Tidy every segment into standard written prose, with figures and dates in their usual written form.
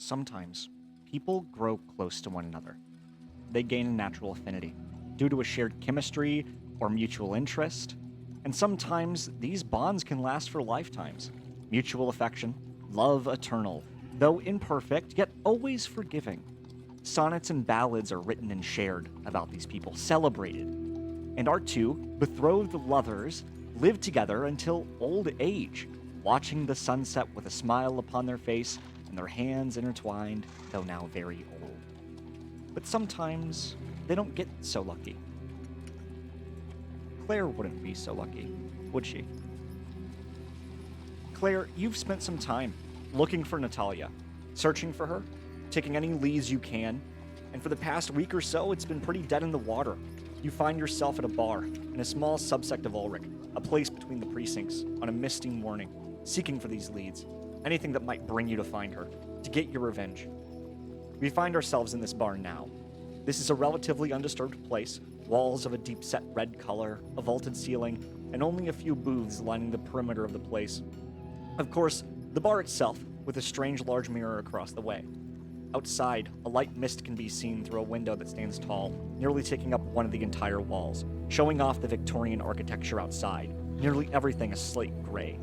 Sometimes, people grow close to one another. They gain a natural affinity due to a shared chemistry or mutual interest, and sometimes these bonds can last for lifetimes. Mutual affection, love eternal, though imperfect, yet always forgiving. Sonnets and ballads are written and shared about these people, celebrated. And our two betrothed lovers live together until old age, watching the sunset with a smile upon their face and their hands intertwined, though now very old. But sometimes they don't get so lucky. Claire wouldn't be so lucky, would she? Claire, you've spent some time looking for Natalia, searching for her, taking any leads you can, and for the past week or so, it's been pretty dead in the water. You find yourself at a bar in a small subsect of Ulrich, a place between the precincts, on a misty morning, seeking for these leads, anything that might bring you to find her, to get your revenge. We find ourselves in this bar now. This is a relatively undisturbed place, walls of a deep-set red color, a vaulted ceiling, and only a few booths lining the perimeter of the place. Of course, the bar itself, with a strange large mirror across the way. Outside, a light mist can be seen through a window that stands tall, nearly taking up one of the entire walls, showing off the Victorian architecture outside, nearly everything a slate gray.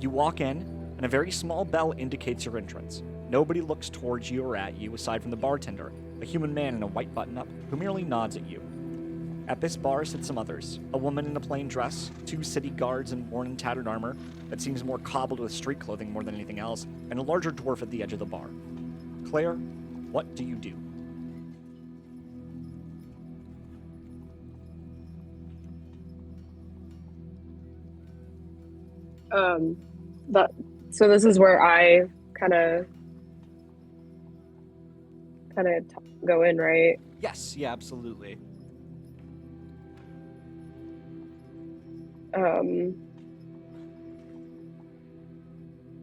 You walk in, and a very small bell indicates your entrance. Nobody looks towards you or at you aside from the bartender, a human man in a white button-up who merely nods at you. At this bar sit some others, a woman in a plain dress, two city guards in worn and tattered armor that seems more cobbled with street clothing more than anything else, and a larger dwarf at the edge of the bar. Claire, what do you do? Um, but so this is where I kind of go in, right? Yes, yeah, absolutely. Um,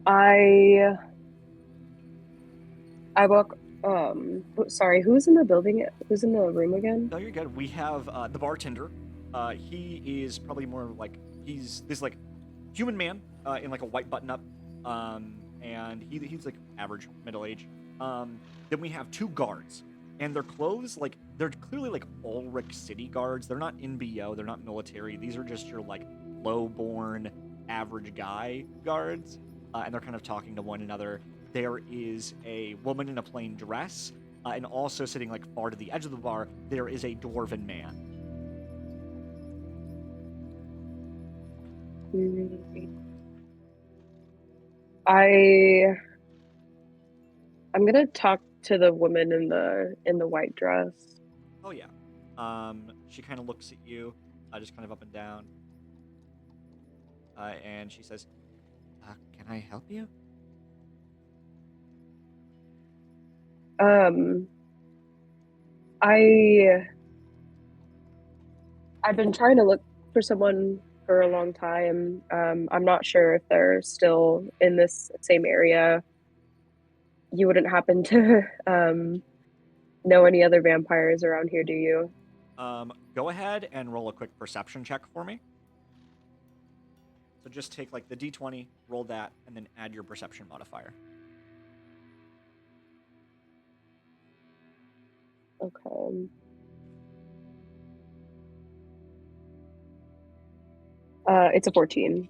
I I walk. Sorry, who's in the building? Who's in the room again? No, you're good. We have the bartender. He is probably more like he's this like human man in like a white button up, and he's like average middle age. Then we have two guards, and their clothes like they're clearly like Ulrich city guards. They're not NBO. They're not military. These are just your like low-born average guy guards, and they're kind of talking to one another. There is a woman in a plain dress, and also sitting like far to the edge of the bar, there is a dwarven man. Mm, I I'm gonna talk to the woman in the white dress. Oh yeah. She kind of looks at you, just kind of up and down, and she says, "Can I help you?" Um, I I've been trying to look for someone for a long time. I'm not sure if they're still in this same area. You wouldn't happen to know any other vampires around here, do you? Go ahead and roll a quick perception check for me. So just take like the d20, roll that, and then add your perception modifier. Okay. It's a 14.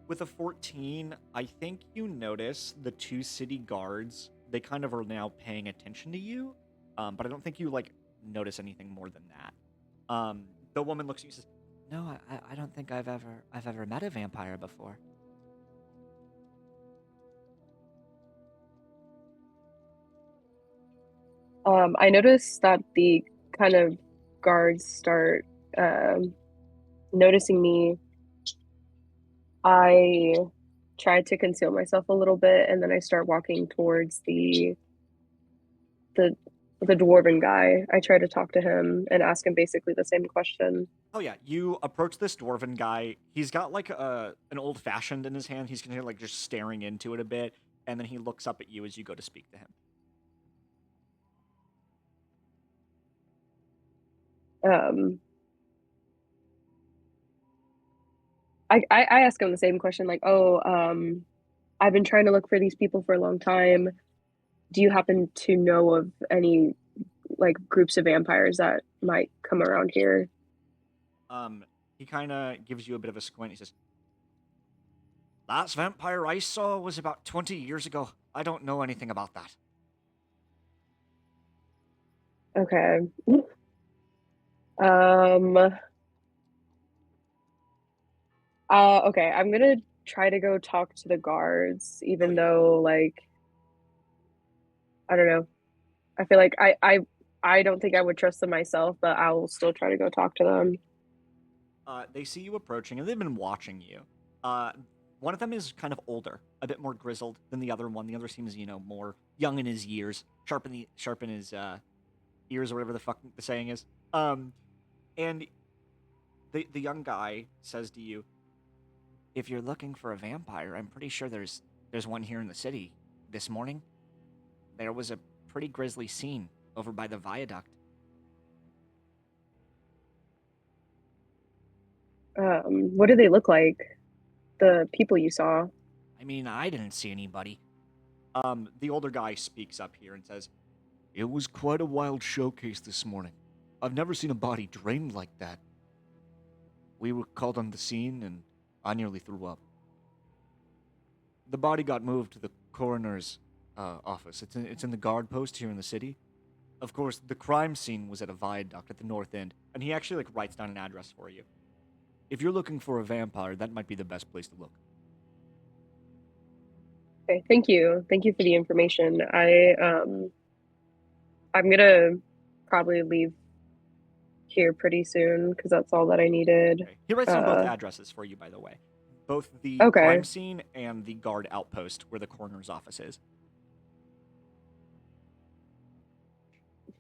With a 14, I think you notice the two city guards. They kind of are now paying attention to you, but I don't think you like notice anything more than that. The woman looks at you and says, "No, I don't think I've ever met a vampire before." I noticed that the kind of guards start um, noticing me. I try to conceal myself a little bit, and then I start walking towards the the dwarven guy. I try to talk to him and ask him basically the same question. Oh yeah, you approach this dwarven guy. He's got like an old fashioned in his hand. He's kind of like just staring into it a bit, and then he looks up at you as you go to speak to him. Um, I ask him the same question, like, oh, I've been trying to look for these people for a long time. Do you happen to know of any like groups of vampires that might come around here? He kind of gives you a bit of a squint. He says, "Last vampire I saw was about 20 years ago. I don't know anything about that." Okay. Um, okay, I'm gonna try to go talk to the guards, Oh even yeah. though, like, I don't know. I feel like I don't think I would trust them myself, but I will still try to go talk to them. They see you approaching, and they've been watching you. Uh, One of them is kind of older, a bit more grizzled than the other one. The other seems, more young in his years, sharp in his ears, or whatever the fuck the saying is. And the young guy says to you, "If you're looking for a vampire, I'm pretty sure there's one here in the city. This morning, there was a pretty grisly scene over by the viaduct." What do they look like? The people you saw? I mean, I didn't see anybody. The older guy speaks up here and says, "It was quite a wild showcase this morning. I've never seen a body drained like that. We were called on the scene, and I nearly threw up. The body got moved to the coroner's office. It's in the guard post here in the city. Of course, the crime scene was at a viaduct at the north end, and he actually writes down an address for you. If you're looking for a vampire, that might be the best place to look." Okay, thank you. Thank you for the information. I'm gonna probably leave here pretty soon because that's all that I needed. Okay. He writes down both Uh, addresses for you, by the way. Both the okay. crime scene and the guard outpost where the coroner's office is.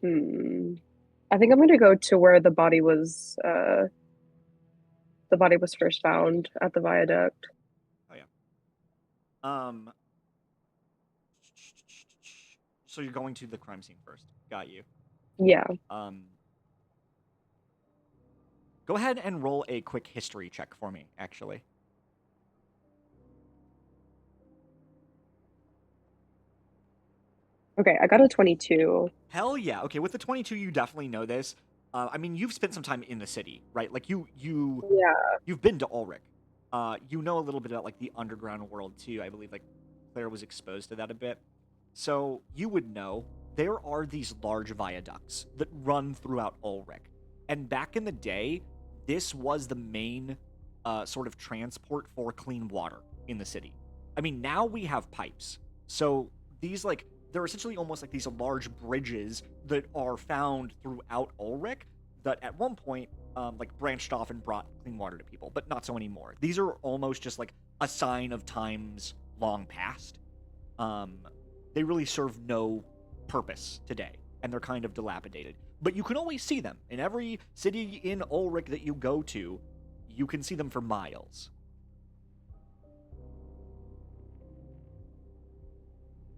Hmm. I think I'm gonna go to where the body was first found at the viaduct. Oh yeah. Um. So you're going to the crime scene first. Got you. Yeah. Um. Go ahead and roll a quick history check for me. Actually. Okay, I got a 22. Hell yeah. Okay, with the 22, you definitely know this. I mean, you've spent some time in the city, right? Like Yeah. you've been to Ulrich. You know a little bit about like the underground world too. I believe like Claire was exposed to that a bit. So you would know there are these large viaducts that run throughout Ulrich. And back in the day, this was the main sort of transport for clean water in the city. I mean, now we have pipes. So these like they're essentially almost like these large bridges that are found throughout Ulrich that at one point like branched off and brought clean water to people, but not so anymore. These are almost just like a sign of times long past. Um, they really serve no purpose today, and they're kind of dilapidated. But you can always see them in every city in Ulrich that you go to. You can see them for miles.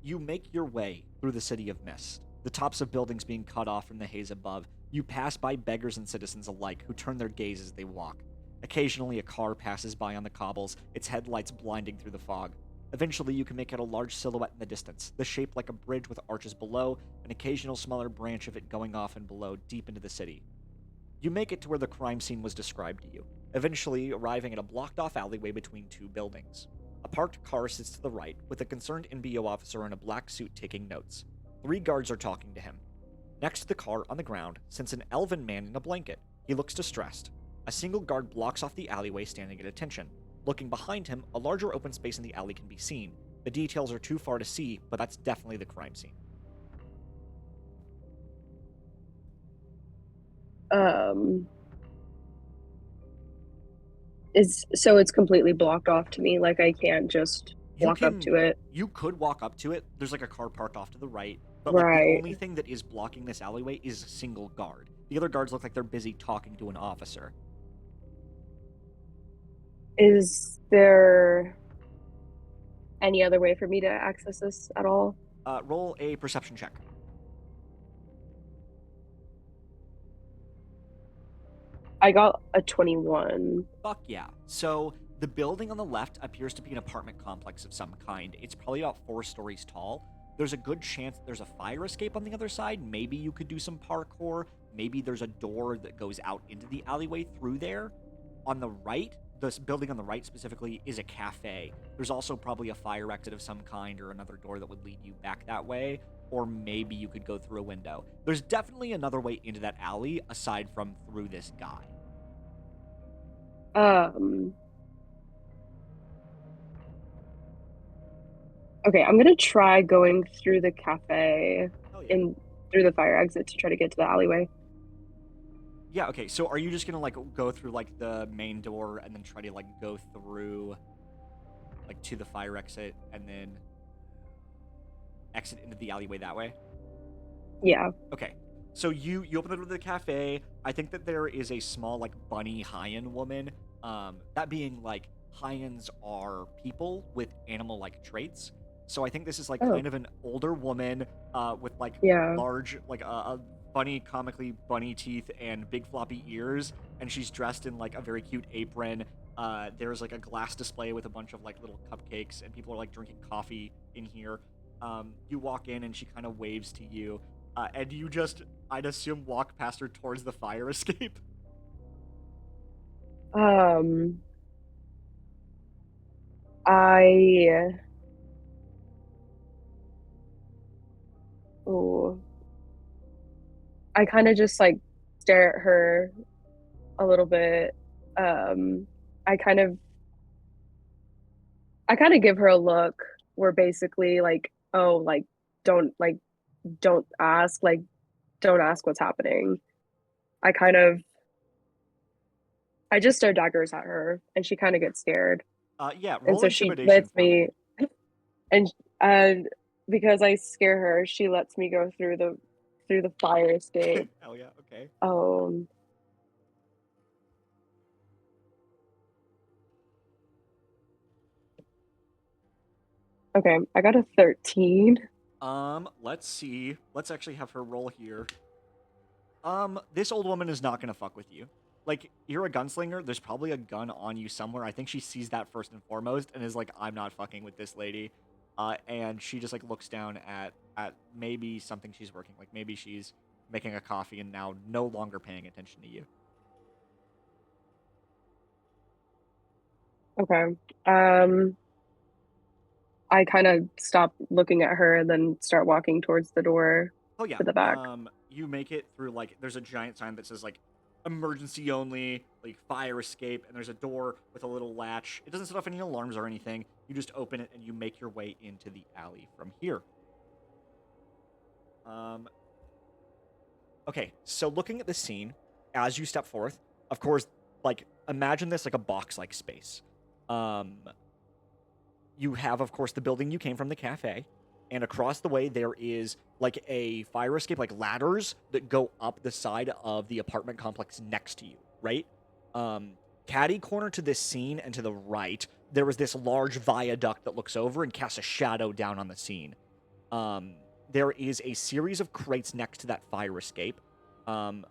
You make your way through the city of mist, the tops of buildings being cut off from the haze above. You pass by beggars and citizens alike who turn their gaze as they walk. Occasionally, a car passes by on the cobbles, its headlights blinding through the fog. Eventually, you can make out a large silhouette in the distance, the shape like a bridge with arches below, an occasional smaller branch of it going off and below, deep into the city. You make it to where the crime scene was described to you, eventually arriving at a blocked-off alleyway between two buildings. A parked car sits to the right, with a concerned NBO officer in a black suit taking notes. 3 guards are talking to him. Next to the car, on the ground, sits an elven man in a blanket. He looks distressed. A single guard blocks off the alleyway, standing at attention. Looking behind him, a larger open space in the alley can be seen. The details are too far to see, but that's definitely the crime scene. Um, is so it's completely blocked off to me. Like I can't just You walk up can to it. you could walk up to it. There's like a car parked off to the right, but like the Right. only thing that is blocking this alleyway is a single guard. The other guards look like they're busy talking to an officer. Is there any other way for me to access this at all? Roll a perception check. I got a 21. Fuck yeah. So the building on the left appears to be an apartment complex of some kind. It's probably about 4 stories tall. there's a good chance there's a fire escape on the other side. Maybe you could do some parkour. Maybe there's a door that goes out into the alleyway through there. On the right, this building on the right specifically is a cafe. There's also probably a fire exit of some kind or another door that would lead you back that way. Or maybe you could go through a window. There's definitely another way into that alley aside from through this guy. Um, okay, I'm gonna try going through the cafe Oh yeah. in through the fire exit to try to get to the alleyway. Yeah, okay. So are you just gonna like go through like the main door and then try to like go through like to the fire exit and then exit into the alleyway that way? Yeah. Okay. So you open the door to the cafe. I think that there is a small like bunny Hyan woman. That being like Hyans are people with animal like traits. So I think this is like Oh, kind of an older woman with like yeah. large like a bunny comically bunny teeth and big floppy ears, and she's dressed in like a very cute apron. There's like a glass display with a bunch of like little cupcakes, and people are like drinking coffee in here. You walk in and she kind of waves to you. And you just, I'd assume, walk past her towards the fire escape. Um, I oh, I kind of just like stare at her a little bit. Um, I kind of I kind of give her a look where basically like, oh, like don't ask, like don't ask what's happening. I kind of I just stare daggers at her and she kind of gets scared. Yeah, And roll so she intimidation lets for me. me and because I scare her, she lets me go through the fire escape. Hell yeah, okay. Um okay, I got a 13. Let's see. Let's actually have her roll here. This old woman is not gonna fuck with you. Like, you're a gunslinger, there's probably a gun on you somewhere. I think she sees that first and foremost and is like, I'm not fucking with this lady. And she just like looks down at maybe something she's working, like maybe she's making a coffee and now no longer paying attention to you. Okay. I kind of stop looking at her and then start walking towards the door Oh yeah. to the back. You make it through like there's a giant sign that says like emergency only, like fire escape, and there's a door with a little latch. It doesn't set off any alarms or anything. You just open it and you make your way into the alley from here. Um, okay, so looking at the scene as you step forth, of course, like imagine this like a box-like space. Um, you have, of course, the building you came from, the cafe, and across the way there is like a fire escape, like ladders that go up the side of the apartment complex next to you, right? Um, Caddy corner to this scene and to the right, there is this large viaduct that looks over and casts a shadow down on the scene. Um, there is a series of crates next to that fire escape. Um,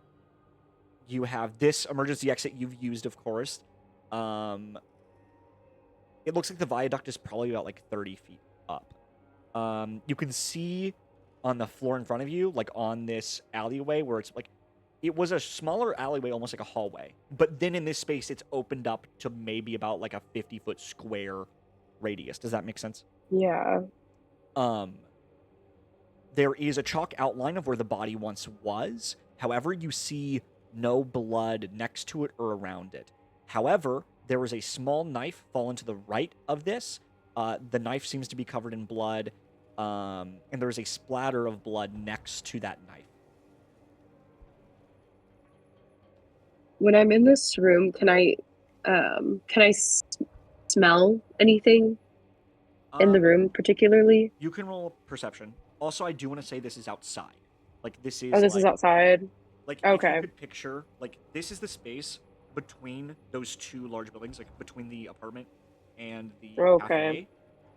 you have this emergency exit you've used, of course. Um, it looks like the viaduct is probably about like 30 feet up. You can see on the floor in front of you, like on this alleyway, where it's like it was a smaller alleyway, almost like a hallway. But then in this space, it's opened up to maybe about like a 50-foot square radius. Does that make sense? Yeah. Um, there is a chalk outline of where the body once was. However, you see no blood next to it or around it. However, there is a small knife fallen to the right of this. The knife seems to be covered in blood, and there is a splatter of blood next to that knife. When I'm in this room, can I smell anything in the Um, room particularly? you can roll perception. Also, I do want to say this is outside. Like this Oh, is this is outside. like if you Okay. could picture like this is the space between those two large buildings, like between the apartment and the Okay. cafe,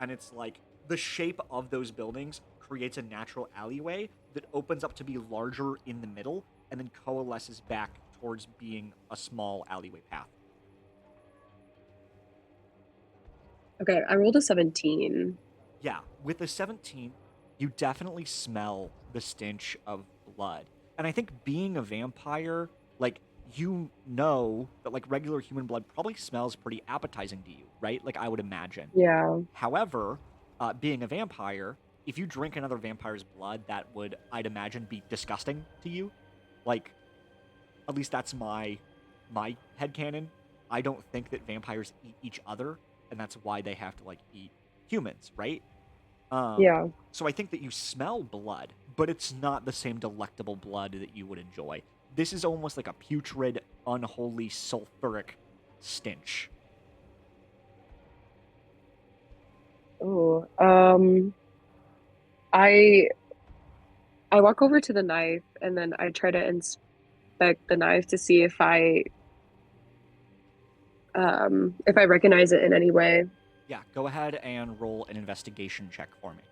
and it's like the shape of those buildings creates a natural alleyway that opens up to be larger in the middle and then coalesces back towards being a small alleyway path. Okay, I rolled a 17. Yeah, with the 17, You definitely smell the stench of blood. And I think being a vampire, like, you know that, like, regular human blood probably smells pretty appetizing to you, right? Like, I would imagine. Yeah. However, being a vampire, if you drink another vampire's blood, that would, I'd imagine, be disgusting to you. Like, at least that's my headcanon. I don't think that vampires eat each other, and that's why they have to, like, eat humans, right? Um, Yeah. so I think that you smell blood, but it's not the same delectable blood that you would enjoy. This is almost like a putrid, unholy, sulfuric stench. Oh. I I walk over to the knife and then I try to inspect the knife to see if I recognize it in any way. Yeah, go ahead and roll an investigation check for me.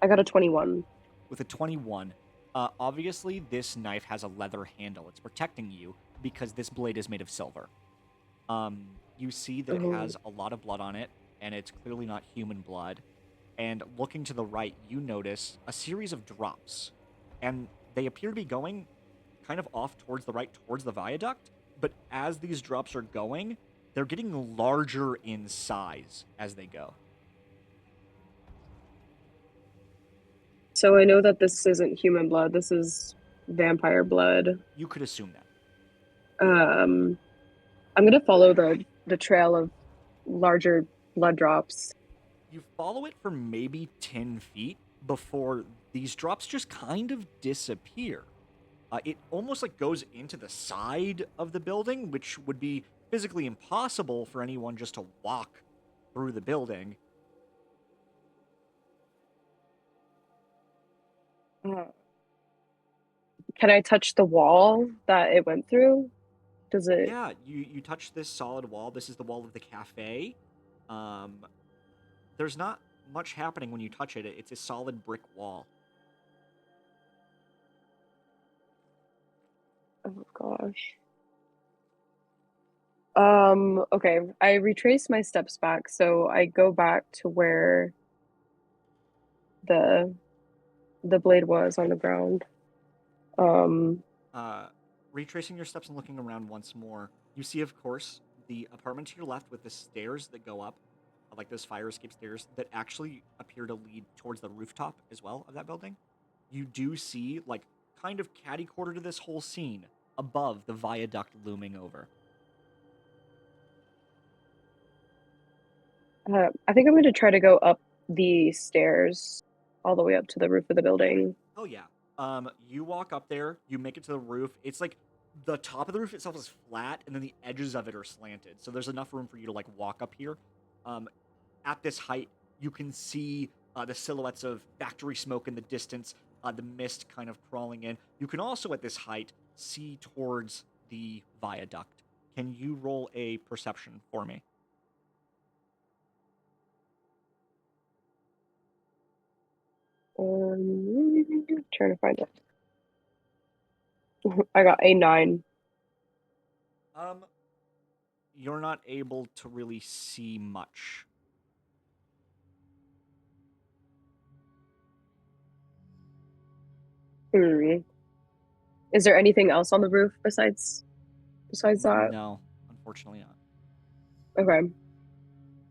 I got a 21. With a 21, obviously this knife has a leather handle. It's protecting you because this blade is made of silver. You see that it Oh. has a lot of blood on it, and it's clearly not human blood. And looking to the right, you notice a series of drops, and they appear to be going kind of off towards the right, towards the viaduct. But as these drops are going, they're getting larger in size as they go. So I know that this isn't human blood. This is vampire blood. You could assume that. Um, I'm gonna follow the trail of larger blood drops. You follow it for maybe 10 feet before these drops just kind of disappear. It almost like goes into the side of the building, which would be physically impossible for anyone just to walk through the building. Uh, can I touch the wall that it went through? Does it? Yeah, you touch this solid wall. This is the wall of the cafe. Um, there's not much happening when you touch it. It's a solid brick wall. Oh gosh. Okay. I retrace my steps back, so I go back to where the the blade was on the ground. Um, Uh, Retracing your steps and looking around once more, you see, of course, the apartment to your left with the stairs that go up, like those fire escape stairs that actually appear to lead towards the rooftop as well of that building. You do see, like, kind of catty corner to this whole scene, above the viaduct looming over. I think I'm going to try to go up the stairs all the way up to the roof of the building. Oh yeah. You walk up there, you make it to the roof. It's like the top of the roof itself is flat, and then the edges of it are slanted. So there's enough room for you to like walk up here. Um, at this height, you can see the silhouettes of factory smoke in the distance, the mist kind of crawling in. You can also, at this height, see towards the viaduct. Can you roll a perception for me? Trying to find it. I got a 9. Um, you're not able to really see much. Hmm. Is there anything else on the roof besides that? No, unfortunately not. Okay.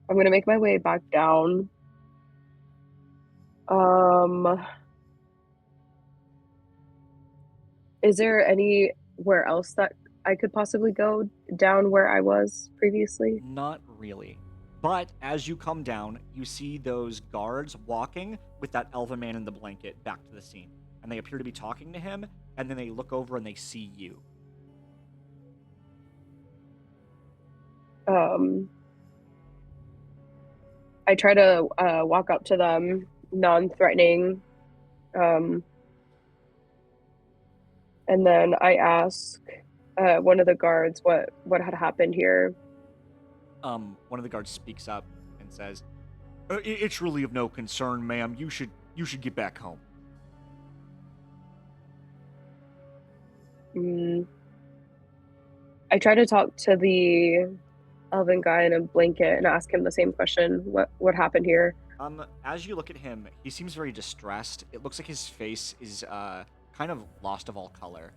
I'm gonna make my way back down. Um, is there anywhere else that I could possibly go down where I was previously? Not really. But as you come down, you see those guards walking with that elven man in the blanket back to the scene. And they appear to be talking to him, and then they look over and they see you. Um, I try to walk up to them, non-threatening, um, and then I ask one of the guards what had happened here. One of the guards speaks up and says, "It's really of no concern, ma'am. You should get back home." Mm, I try to talk to the elven guy in a blanket and ask him the same question. What happened here? As you look at him, he seems very distressed. It looks like his face is kind of lost of all color,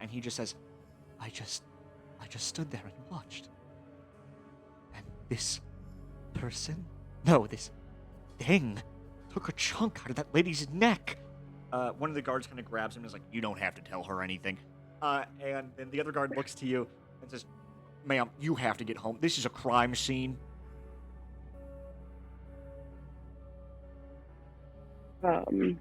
and he just says, "I just stood there and watched, and this person, no, this thing, took a chunk out of that lady's neck." One of the guards kind of grabs him and is like, "You don't have to tell her anything." And then the other guard looks to you and says, "Ma'am, you have to get home. This is a crime scene." Um,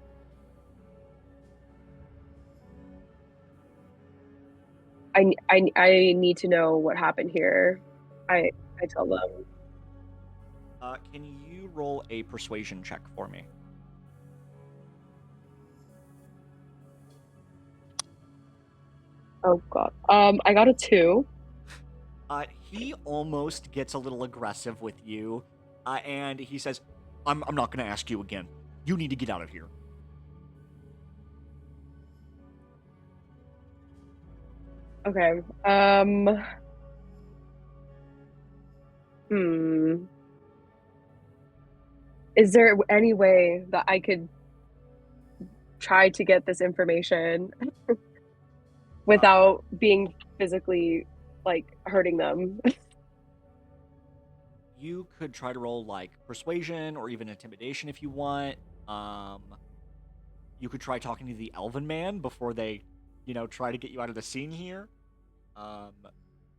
I need to know what happened here. I tell them. Can you roll a persuasion check for me? Oh God. I got a 2. He almost gets a little aggressive with you, and he says, I'm not going to ask you again. You need to get out of here." Okay. Hmm. Is there any way that I could try to get this information Uh, without being physically like hurting them? you could try to roll like persuasion or even intimidation if you want. Um, you could try talking to the elven man before they, try to get you out of the scene here. Um,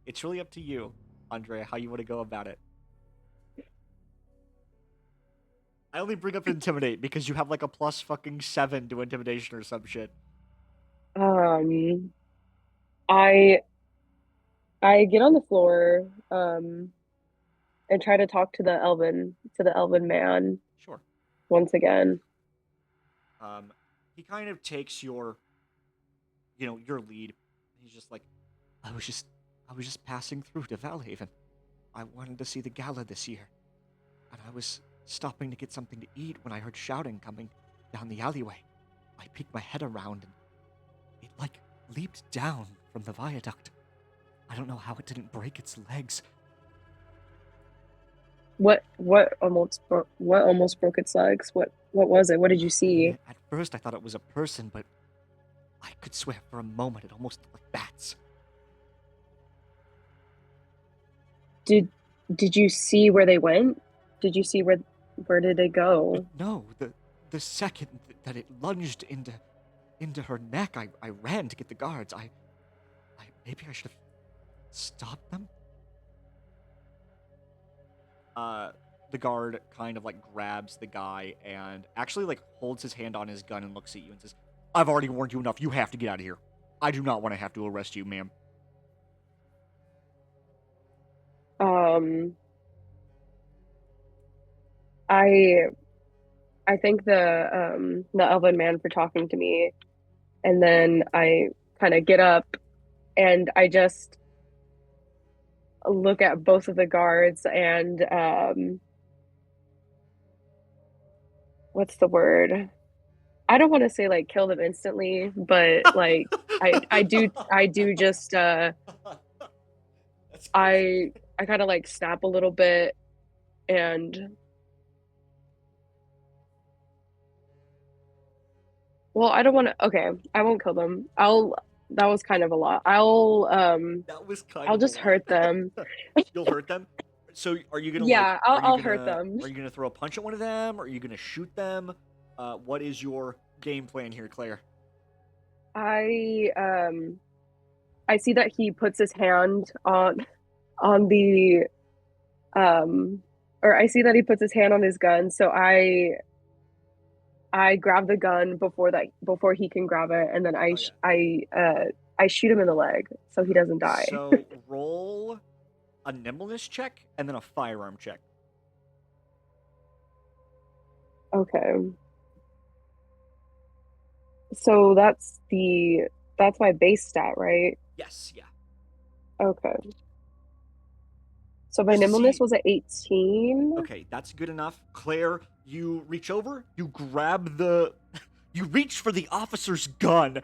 it's really up to you, Andrea, how you want to go about it. I only bring up intimidate because you have like a plus fucking 7 to intimidation or some shit. Um, I I get on the floor, and try to talk to the elven man Sure. once again. Um, he kind of takes your lead. He's just like, I was just, I was just passing through to Valhaven. I wanted to see the gala this year, and I was stopping to get something to eat when I heard shouting coming down the alleyway. I peeked my head around, and it like leaped down from the viaduct. I don't know how it didn't break its legs. What almost broke its legs? What was it? What did you see? At first, I thought it was a person, but I could swear for a moment it almost looked like bats. Did did you see where they went? Did you see where did they go? No, the second that it lunged into her neck, I ran to get the guards. I maybe I should have stopped them. Uh, the guard kind of like grabs the guy and actually like holds his hand on his gun and looks at you and says, "I've already warned you enough. You have to get out of here. I do not want to have to arrest you, ma'am." Um, I I thank the elven man for talking to me, and then I kind of get up and I just look at both of the guards and what's the word? I don't want to say like kill them instantly, but like I do just That's crazy. I kind of like snap a little bit and well, I don't want to okay, I won't kill them. I'll that was kind of a lot. That was kind I'll of a just lot. hurt them. You'll hurt them. So are you gonna like Yeah, I'll hurt them. are you gonna throw a punch at one of them? Are you gonna shoot them? What is your game plan here, Claire? I um I see that he puts his hand on the um or I see that he puts his hand on his gun, so I grab the gun before he can grab it, and then Oh yeah. I shoot him in the leg so he doesn't die. So roll a nimbleness check and then a firearm check. Okay. So that's my base stat, right? Yes, yeah. Okay. So my Just to nimbleness see. was at 18. Okay, that's good enough. Claire, you reach over, you grab the, you reach for the officer's gun.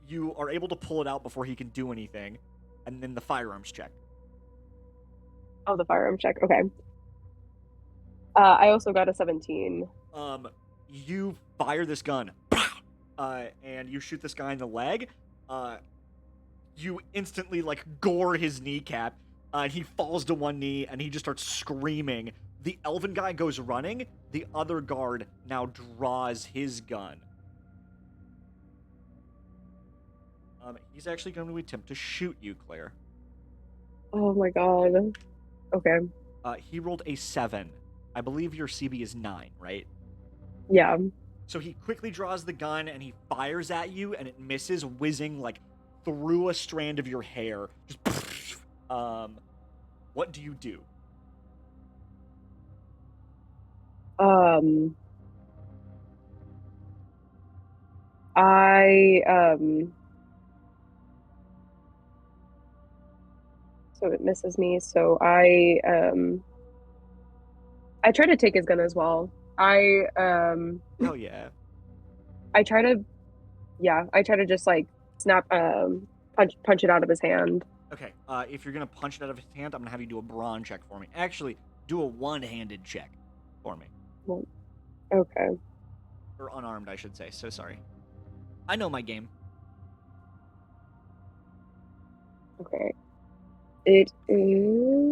You are able to pull it out before he can do anything, and then the firearms check. Oh, the firearm check. Okay. I also got a 17. Um, you fire this gun, and you shoot this guy in the leg. Uh, you instantly like gore his kneecap. And he falls to one knee and he just starts screaming. The elven guy goes running. The other guard now draws his gun. He's actually going to attempt to shoot you, Claire. Oh my god. Okay. He rolled a 7. I believe your CB is 9, right? Yeah. So he quickly draws the gun and he fires at you, and it misses, whizzing like through a strand of your hair. Just what do you do? Um, I so it misses me. So I try to take his gun as well. Hell yeah. I try to yeah, I try to just like snap punch it out of his hand. Okay, if you're gonna punch it out of his hand, I'm gonna have you do a brawn check for me. Actually, do a one-handed check for me. Well, okay. Or unarmed, I should say. So sorry. I know my game. Okay. It I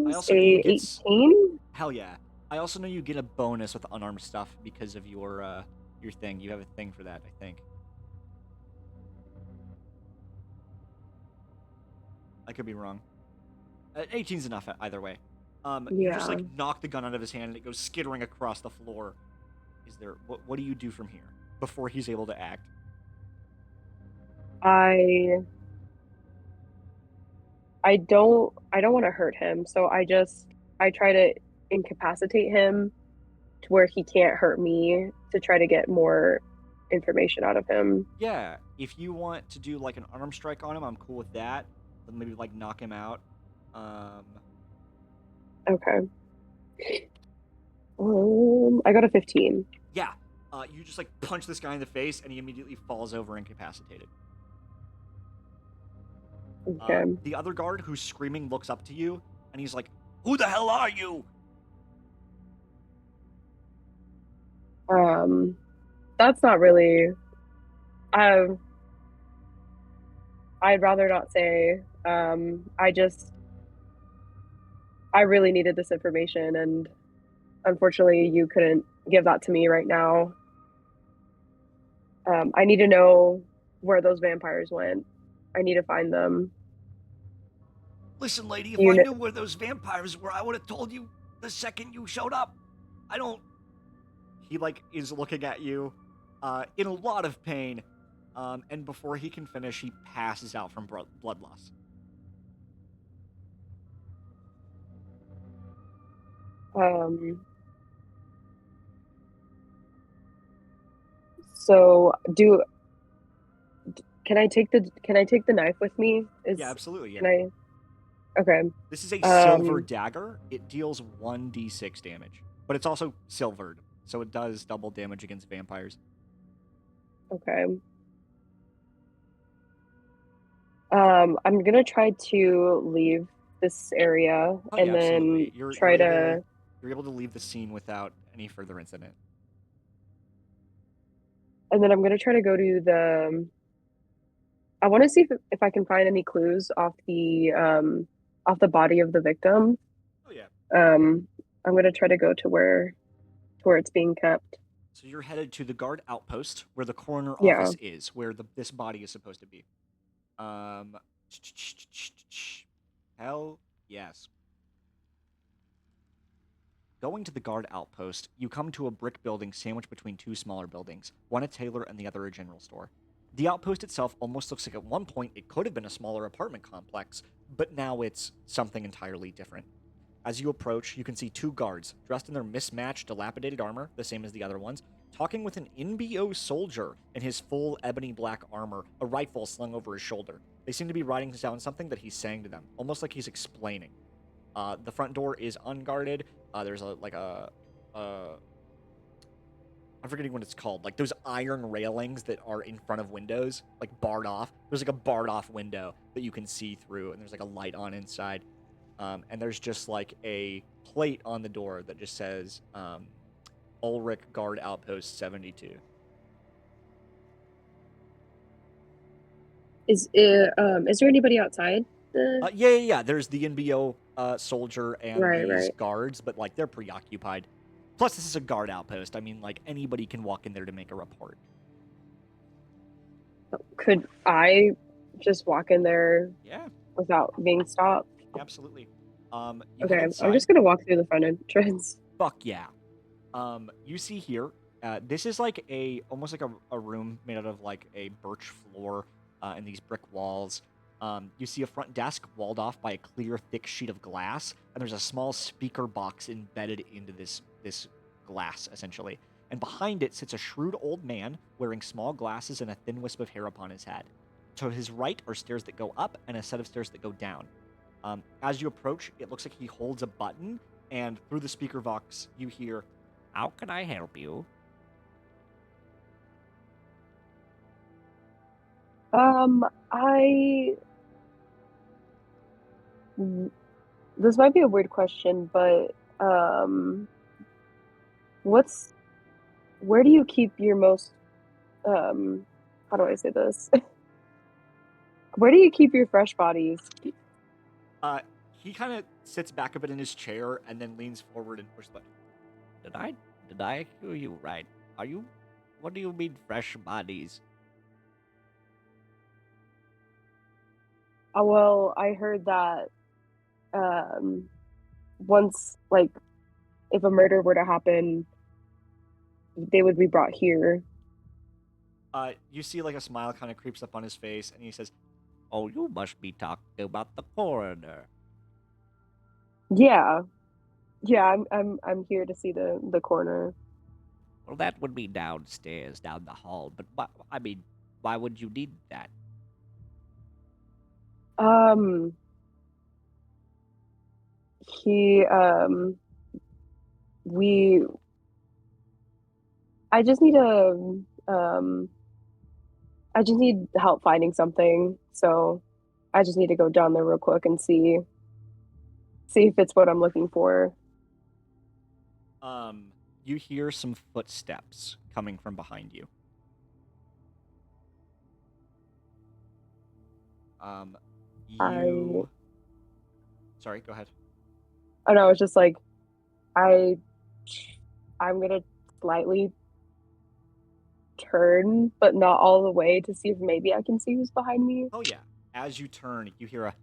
is also know a you get 18. hell yeah. I also know you get a bonus with unarmed stuff because of your thing. You have a thing for that, I think. I could be wrong. 18's enough either way. You just Yeah. like knock the gun out of his hand and it goes skittering across the floor. Is there what do you do from here before he's able to act? I I don't want to hurt him, so I try to incapacitate him to where he can't hurt me to try to get more information out of him. Yeah, if you want to do like an arm strike on him, I'm cool with that. Then maybe like knock him out. Um, Okay. I got a 15. yeah, you just like punch this guy in the face and he immediately falls over incapacitated. Okay. The other guard who's screaming looks up to you and he's like, "Who the hell are you?" That's not really. I I'd rather not say. I really needed this information, and unfortunately, you couldn't give that to me right now. I need to know where those vampires went. I need to find them. Listen, lady, if You I know, knew where those vampires were, I would have told you the second you showed up. I don't. He like is looking at you, in a lot of pain, and before he can finish, he passes out from blood loss. um, so do can I take the knife with me? Yeah, absolutely. Yeah. Can I? Okay. This is a silver dagger. It deals 1d6 damage, but it's also silvered, so it does double damage against vampires. Okay. I'm gonna try to leave this area Oh, and yeah, then absolutely. try to, You're able to leave the scene without any further incident. and then I'm gonna try to go to the. I want to see if I can find any clues off the body of the victim. Oh yeah. I'm gonna try to go to where it's being kept. So you're headed to the guard outpost where the coroner Yeah. office is, where this body is supposed to be. Um, hell yes. Going to the guard outpost, you come to a brick building sandwiched between two smaller buildings, one a tailor and the other a general store. The outpost itself almost looks like at one point it could have been a smaller apartment complex, but now it's something entirely different. As you approach, you can see two guards, dressed in their mismatched, dilapidated armor, the same as the other ones, talking with an NBO soldier in his full ebony black armor, a rifle slung over his shoulder. They seem to be writing down something that he's saying to them, almost like he's explaining. The front door is unguarded. There's I'm forgetting what it's called. Like those iron railings that are in front of windows, like barred off. There's like a barred off window that you can see through, and there's like a light on inside. And there's just like a plate on the door that just says Ulrich Guard Outpost 72. Is there anybody outside the? Yeah. There's the NBO soldier and Right, these right. guards, but like they're preoccupied. Plus, this is a guard outpost. I mean, like anybody can walk in there to make a report. Could I just walk in there Yeah, without being stopped? absolutely. You head Okay, I'm inside. just gonna walk through the front entrance. Fuck yeah. You see here, this is like almost like a room made out of like a birch floor and these brick walls. You see a front desk walled off by a clear, thick sheet of glass, and there's a small speaker box embedded into this glass, essentially. And behind it sits a shrewd old man wearing small glasses and a thin wisp of hair upon his head. To his right are stairs that go up and a set of stairs that go down. As you approach, it looks like he holds a button, and through the speaker box, you hear, "How can I help you?" I this might be a weird question, but what's where do you keep your most how do I say this? Where do you keep your fresh bodies? Uh, he kind of sits back a bit in his chair and then leans forward and pushes the button. Did I hear you right? Are you? What do you mean fresh bodies? Oh, well, I heard that um once like if a murder were to happen, they would be brought here. You see like a smile kind of creeps up on his face, and he says, "Oh, you must be talking about the coroner." Yeah. Yeah, I'm here to see the coroner. Well, that would be downstairs, down the hall. But I mean, why would you need that? Um he we I just need a I just need help finding something. So I just need to go down there real quick and see if it's what I'm looking for. Um, you hear some footsteps coming from behind you. Um, I you. Sorry, go ahead. I know it's just like I I'm gonna slightly turn, but not all the way to see if maybe I can see who's behind me. Oh yeah. As you turn, you hear a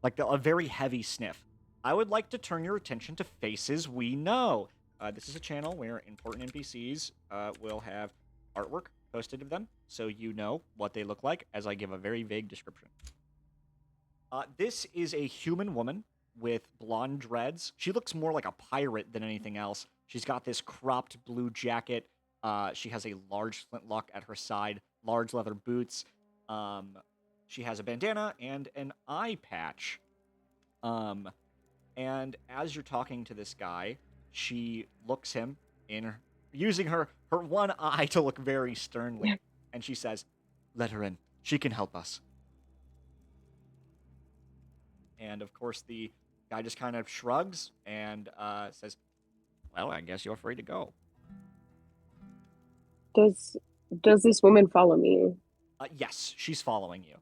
like a very heavy sniff. I would like to turn your attention to faces we know. This is a channel where important NPCs will have artwork posted of them, so you know what they look like as I give a very vague description. This is a human woman with blonde dreads. She looks more like a pirate than anything else. She's got this cropped blue jacket. She has a large flintlock at her side, large leather boots. Um, she has a bandana and an eye patch. Um, and as you're talking to this guy, she looks him in her, using her one eye to look very sternly, and she says, "Let her in. She can help us." And of course, the guy just kind of shrugs and says, "Well, I guess you're free to go." Does does this woman follow me? Yes, she's following you.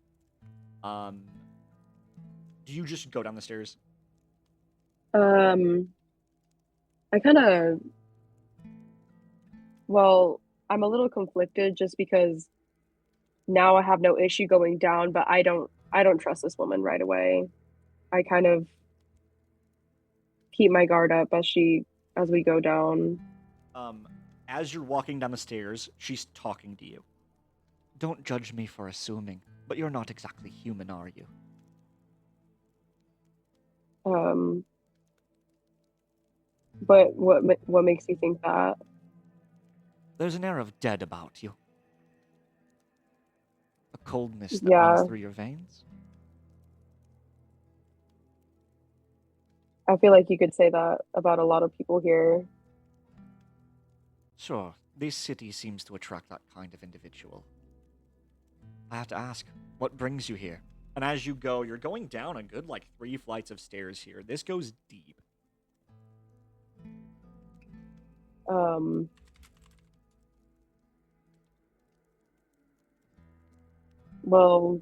Um, do you just go down the stairs? Um, I kind of well, I'm a little conflicted just because now I have no issue going down, but I don't trust this woman right away. I kind of keep my guard up as we go down. Um, as you're walking down the stairs, she's talking to you. "Don't judge me for assuming, but you're not exactly human, are you?" Um, but what makes you think that? There's an air of dead about you, a coldness that runs Yeah, through your veins. I feel like you could say that about a lot of people here. Sure, this city seems to attract that kind of individual. I have to ask, what brings you here? And as you go, you're going down a good, like, 3 flights of stairs here. This goes deep. Um, well,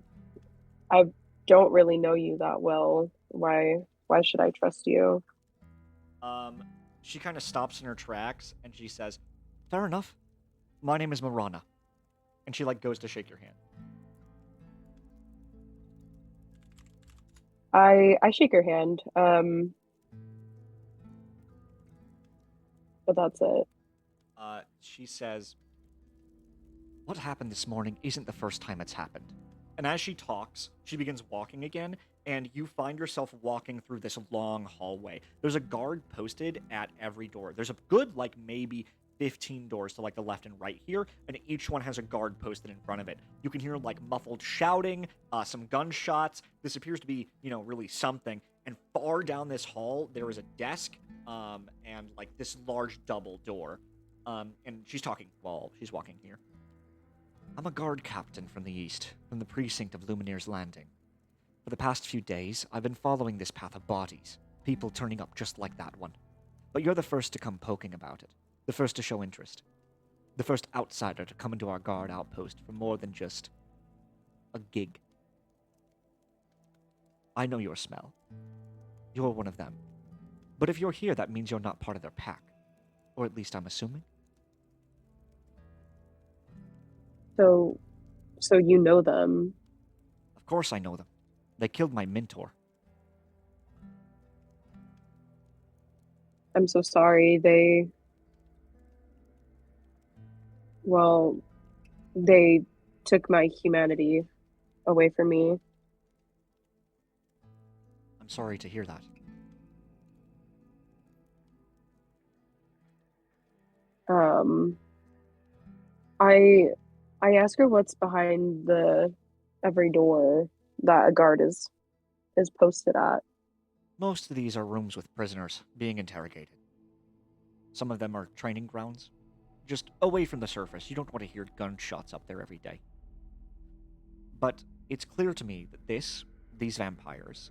I don't really know you that well. Why should I trust you? Um, she kind of stops in her tracks and she says, "Fair enough. My name is Marana." And she, like, goes to shake your hand. I shake her hand. But that's it. She says, "What happened this morning isn't the first time it's happened." And as she talks, she begins walking again, and you find yourself walking through this long hallway. There's a guard posted at every door. There's a good, like, maybe 15 doors to, like, the left and right here, and each one has a guard posted in front of it. You can hear, like, muffled shouting, some gunshots. This appears to be, really something. And far down this hall, there is a desk, and, like, this large double door. And she's talking while she's walking here. "I'm a guard captain from the east, from the precinct of Lumineer's Landing. For the past few days, I've been following this path of bodies, people turning up just like that one. But you're the first to come poking about it, the first to show interest, the first outsider to come into our guard outpost for more than just a gig. I know your smell. You're one of them. But if you're here, that means you're not part of their pack. Or at least I'm assuming." So you know them. "Of course I know them. They killed my mentor." I'm so sorry. Well, they took my humanity away from me. "I'm sorry to hear that." Um, I I ask her what's behind the every door that a guard is posted at. "Most of these are rooms with prisoners being interrogated. Some of them are training grounds. Just away from the surface. You don't want to hear gunshots up there every day. But it's clear to me that these vampires,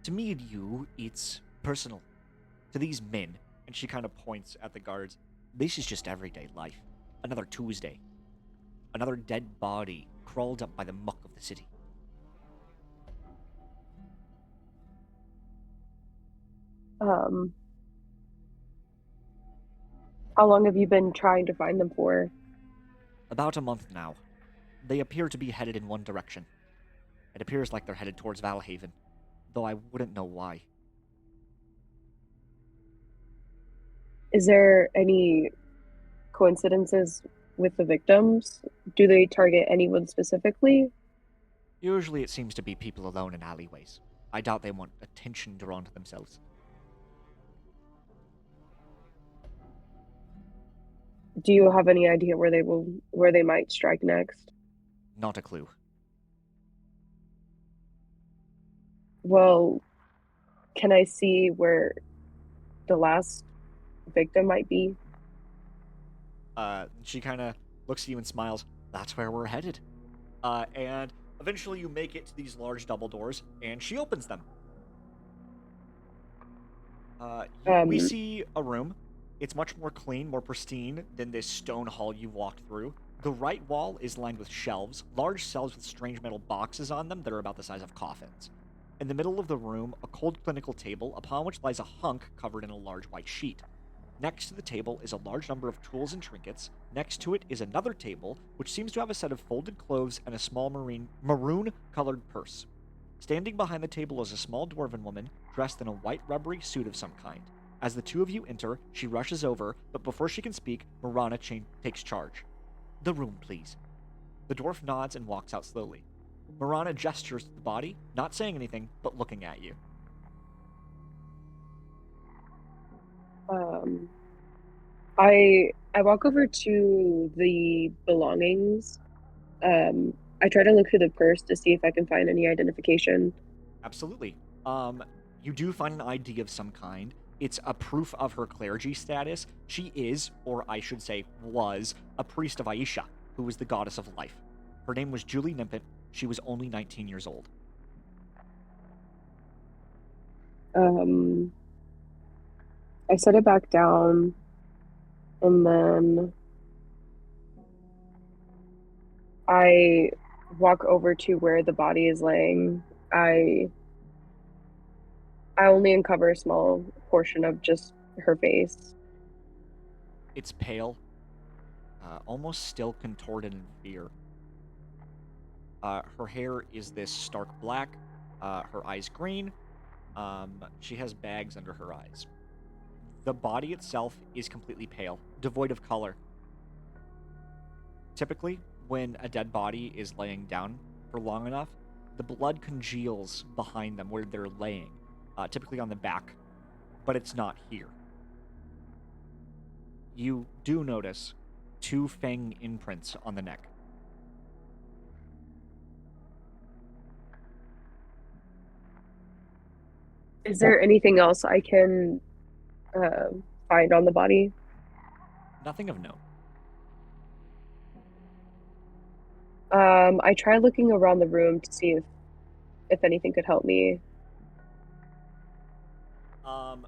to me and you, it's personal. To these men," and she kind of points at the guards, "this is just everyday life. Another Tuesday. Another dead body crawled up by the muck of the city." Um, how long have you been trying to find them for? "About a month now. They appear to be headed in one direction. It appears like they're headed towards Valhaven, though I wouldn't know why." Is there any coincidences with the victims? Do they target anyone specifically? Usually it seems to be people alone in alleyways. I doubt they want attention drawn to themselves. Do you have any idea where they might strike next? Not a clue. Well, can I see where the last victim might be? She kind of looks at you and smiles. "That's where we're headed." And eventually you make it to these large double doors, and she opens them. We Um, see a room. It's much more clean, more pristine than this stone hall you walked through. The right wall is lined with shelves, large shelves with strange metal boxes on them that are about the size of coffins. In the middle of the room, a cold clinical table upon which lies a hunk covered in a large white sheet. Next to the table is a large number of tools and trinkets. Next to it is another table, which seems to have a set of folded clothes and a small maroon-colored purse. Standing behind the table is a small dwarven woman, dressed in a white rubbery suit of some kind. As the two of you enter, she rushes over, but before she can speak, Marana takes charge. "The room, please." The dwarf nods and walks out slowly. Marana gestures to the body, not saying anything, but looking at you. um, I walk over to the belongings. I try to look through the purse to see if I can find any identification. Absolutely. Um, you do find an ID of some kind. It's a proof of her clergy status. She is, or I should say, was, a priest of Aisha, who was the goddess of life. Her name was Julie Nimpet, She was only 19 years old. Um, I set it back down, and then I walk over to where the body is laying. I I only uncover a small portion of just her face. It's pale, almost still contorted in fear. Her hair is this stark black, her eyes green. She has bags under her eyes. The body itself is completely pale, devoid of color. Typically, when a dead body is laying down for long enough, the blood congeals behind them where they're laying, typically on the back, but it's not here. You do notice 2 fang imprints on the neck. Is there anything else I can uh, find on the body? Nothing of note. I try looking around the room to see if anything could help me. Um,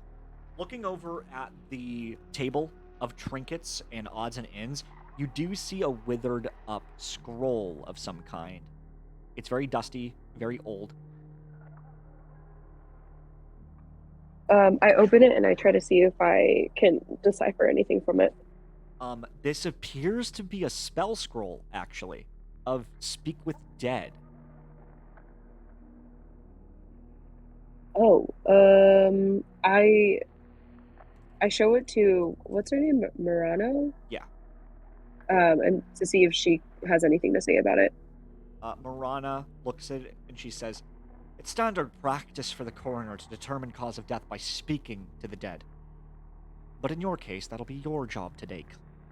Looking over at the table of trinkets and odds and ends, you do see a withered up scroll of some kind. It's very dusty, very old. I open it and I try to see if I can decipher anything from it. This appears to be a spell scroll, actually, of Speak with Dead. Oh, I show it to what's her name, Murano, Yeah. and to see if she has anything to say about it. Marana looks at it and she says, "It's standard practice for the coroner to determine cause of death by speaking to the dead. But in your case, that'll be your job today."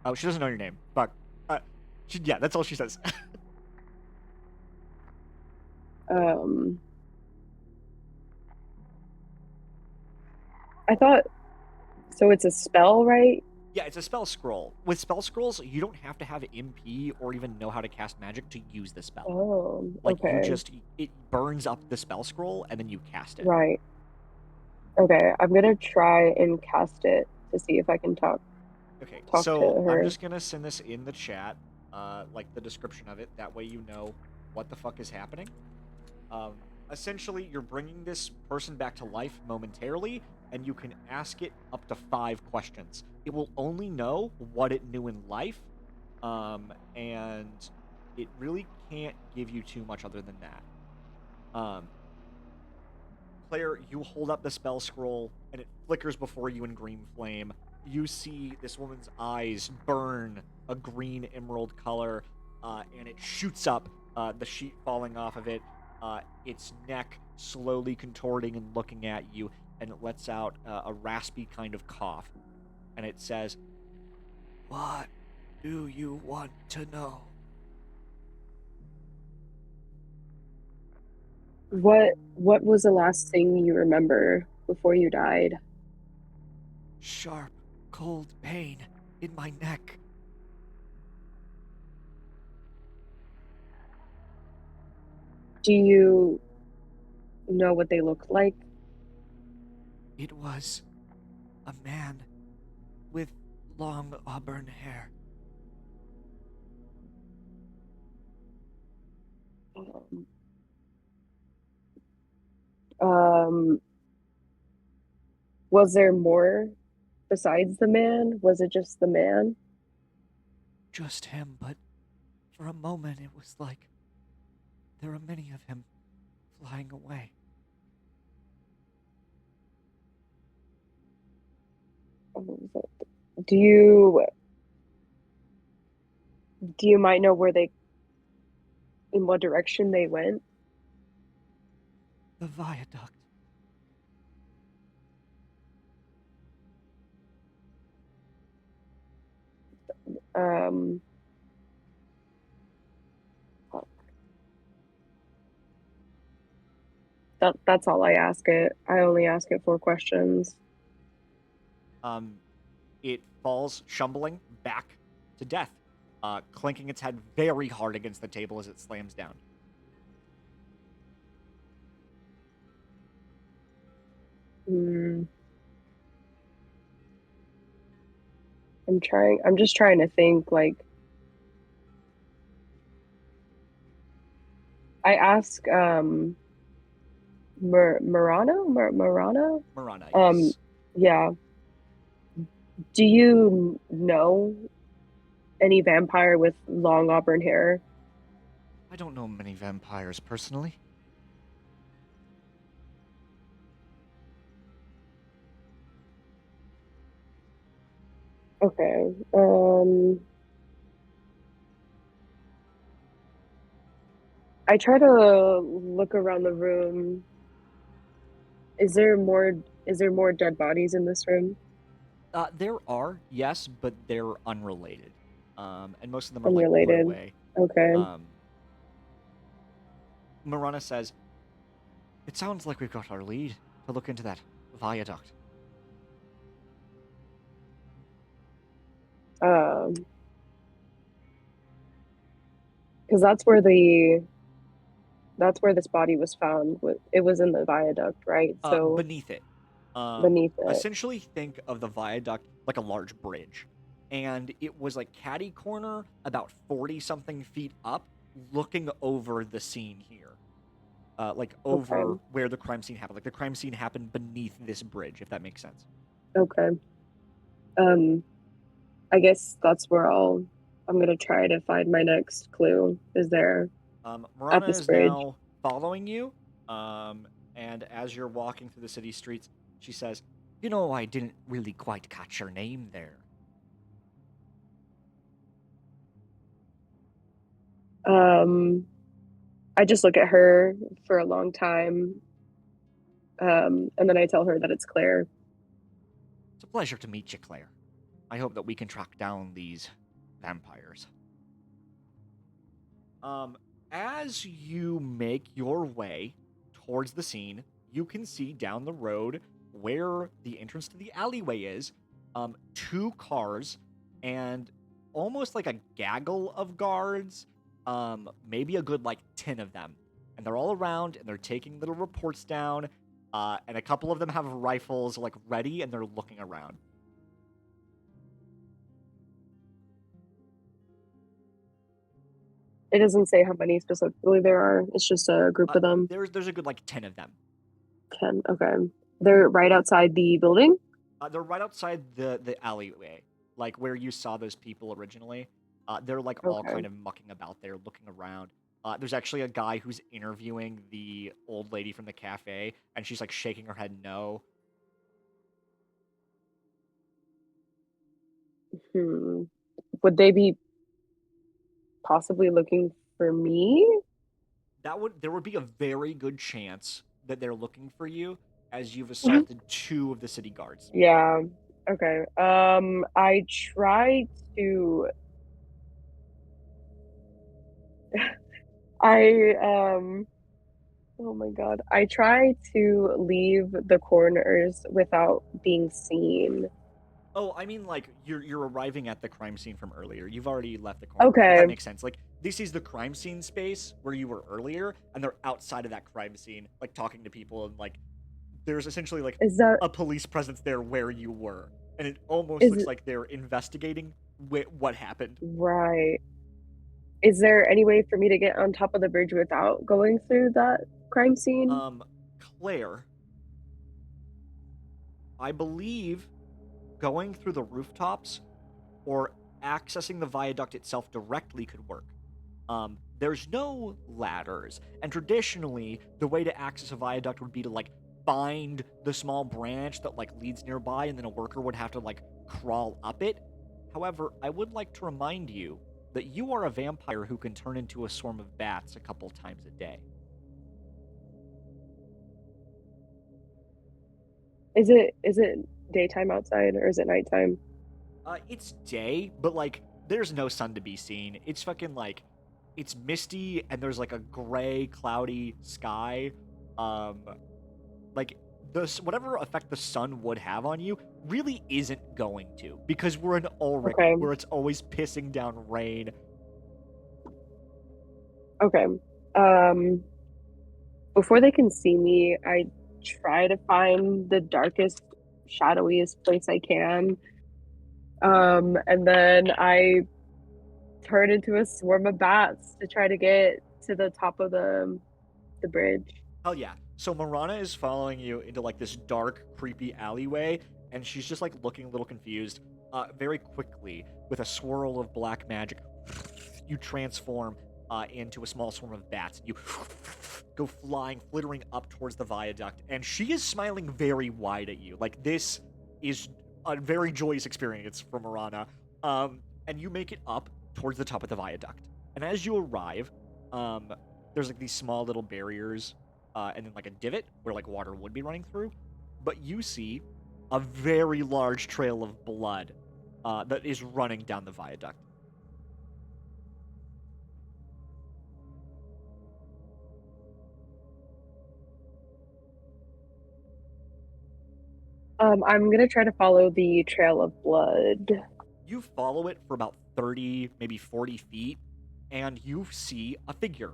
Oh, she doesn't know your name, but yeah, that's all she says. Um, I thought so. It's a spell, right? Yeah, it's a spell scroll. With spell scrolls, you don't have to have MP or even know how to cast magic to use the spell. Oh, Like, okay, it burns up the spell scroll and then you cast it. right. Okay, I'm gonna try and cast it to see if I can Okay, talk to so I'm her. just gonna send this in the chat, like the description of it. That way you know what the fuck is happening. Um, Essentially, you're bringing this person back to life momentarily, and you can ask it up to 5 questions. It will only know what it knew in life, and it really can't give you too much other than that. Claire, you hold up the spell scroll, and it flickers before you in green flame. You see this woman's eyes burn a green emerald color, and it shoots up, the sheet falling off of it, its neck slowly contorting and looking at you, and it lets out a raspy kind of cough. And it says, "What do you want to know?" What was the last thing you remember before you died? "Sharp, cold pain in my neck." Do you know what they look like? It was a man with long auburn hair. Um, um, was there more besides the man? Was it just the man? Just him, but for a moment it was like there are many of him flying away. Do you do you might know where they in what direction they went? The viaduct. Um, that's all I ask it. I only ask it 4 questions. Um, it falls shumbling back to death, clinking its head very hard against the table as it slams down. I'm just trying to think, like, I ask Murano? Marana, Um, yes. yeah. Do you know any vampire with long auburn hair? I don't know many vampires personally. Okay. I try to look around the room. Is there more is there more dead bodies in this room? There are, yes, but they're unrelated. And most of them are like put Unrelated. away. Okay. Um, Marana says, "It sounds like we've got our lead to look into that viaduct." Um, because that's where this body was found. It was in the viaduct, right? So Beneath it. beneath it. Essentially, think of the viaduct like a large bridge, and it was like catty corner, about 40 something feet up, looking over the scene here. Like over Okay. where the crime scene happened. Like the crime scene happened beneath this bridge, if that makes sense. Okay. Um, I guess that's where I'm gonna try to find my next clue. Is there at Marana this is bridge? now following you, and as you're walking through the city streets, she says, "You know, I didn't really quite catch your name there." Um, I just look at her for a long time, and then I tell her that it's Claire. It's a pleasure to meet you, Claire. I hope that we can track down these vampires. Um, as you make your way towards the scene, you can see down the road where the entrance to the alleyway is, two cars and almost like a gaggle of guards, maybe a good like 10 of them. And they're all around and they're taking little reports down, and a couple of them have rifles like ready and they're looking around. It doesn't say how many specifically there are. It's just a group of them. There's a good like 10 of them. 10. Okay. They're right outside the building. They're right outside the alleyway, like where you saw those people originally. They're like all Okay. kind of mucking about there, looking around. There's actually a guy who's interviewing the old lady from the cafe, and she's like shaking her head no. Hmm. Would they be possibly looking for me? There would be a very good chance that they're looking for you, as you've Mhm. assaulted two of the city guards. Yeah. Okay. I try to I oh my God. I try to leave the corners without being seen. Oh, I mean, like you're arriving at the crime scene from earlier. You've already left the corners, if Okay. that makes sense. Like this is the crime scene space where you were earlier, and they're outside of that crime scene, like talking to people, and like there's essentially like Is that a police presence there where you were, and it almost is looks it like they're investigating what happened. right? Is there any way for me to get on top of the bridge without going through that crime scene? Um, Claire, I believe going through the rooftops or accessing the viaduct itself directly could work. There's no ladders, and traditionally, the way to access a viaduct would be to like find the small branch that like leads nearby, and then a worker would have to like crawl up it. However, I would like to remind you that you are a vampire who can turn into a swarm of bats a couple times a day. Is it daytime outside or is it nighttime? It's day, but like there's no sun to be seen. It's fucking like it's misty and there's like a gray, cloudy sky. Um, like whatever effect the sun would have on you really isn't going to because we're in Ulrich Okay. where it's always pissing down rain. Okay. Um, before they can see me, I try to find the darkest, shadowiest place I can. And then I turn into a swarm of bats to try to get to the top of the bridge. Hell yeah. So Marana is following you into like this dark, creepy alleyway, and she's just like looking a little confused. Very quickly, with a swirl of black magic, you transform into a small swarm of bats, and you go flying, flittering up towards the viaduct. And she is smiling very wide at you. Like this is a very joyous experience for Marana. And you make it up towards the top of the viaduct. And as you arrive, there's like these small little barriers and then like a divot where like water would be running through. But you see a very large trail of blood that is running down the viaduct. I'm gonna try to follow the trail of blood. You follow it for about 30, maybe 40 feet, and you see a figure.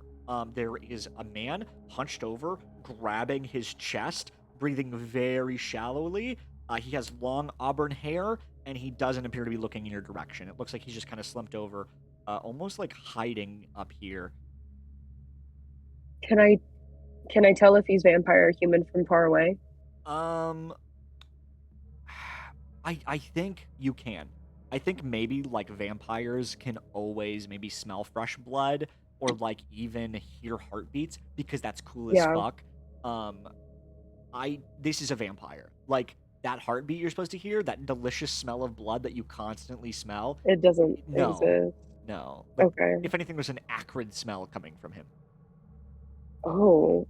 There is a man hunched over, grabbing his chest, breathing very shallowly. He has long auburn hair, and he doesn't appear to be looking in your direction. It looks like he's just kind of slumped over, almost like hiding up here. Can I can I tell if he's vampire or human from far away? Um, I think you can. I think maybe like vampires can always maybe smell fresh blood or like even hear heartbeats because that's cool as Yeah, fuck. Um, I this is a vampire. Like that heartbeat you're supposed to hear, that delicious smell of blood that you constantly smell. it doesn't No, exist. no. Like Okay. if anything, there's an acrid smell coming from him. Oh,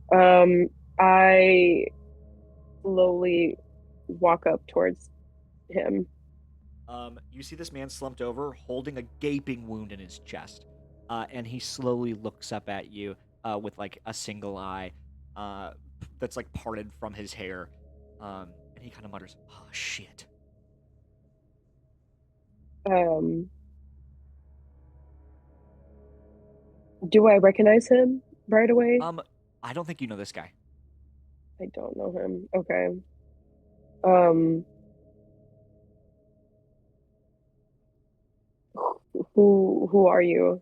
I slowly walk up towards him. You see this man slumped over, holding a gaping wound in his chest, and he slowly looks up at you with like a single eye uh, that's like parted from his hair, and he kind of mutters, "Oh shit." Um, do I recognize him right away? Um, I don't think you know this guy. I don't know him. Okay. Um, who are you?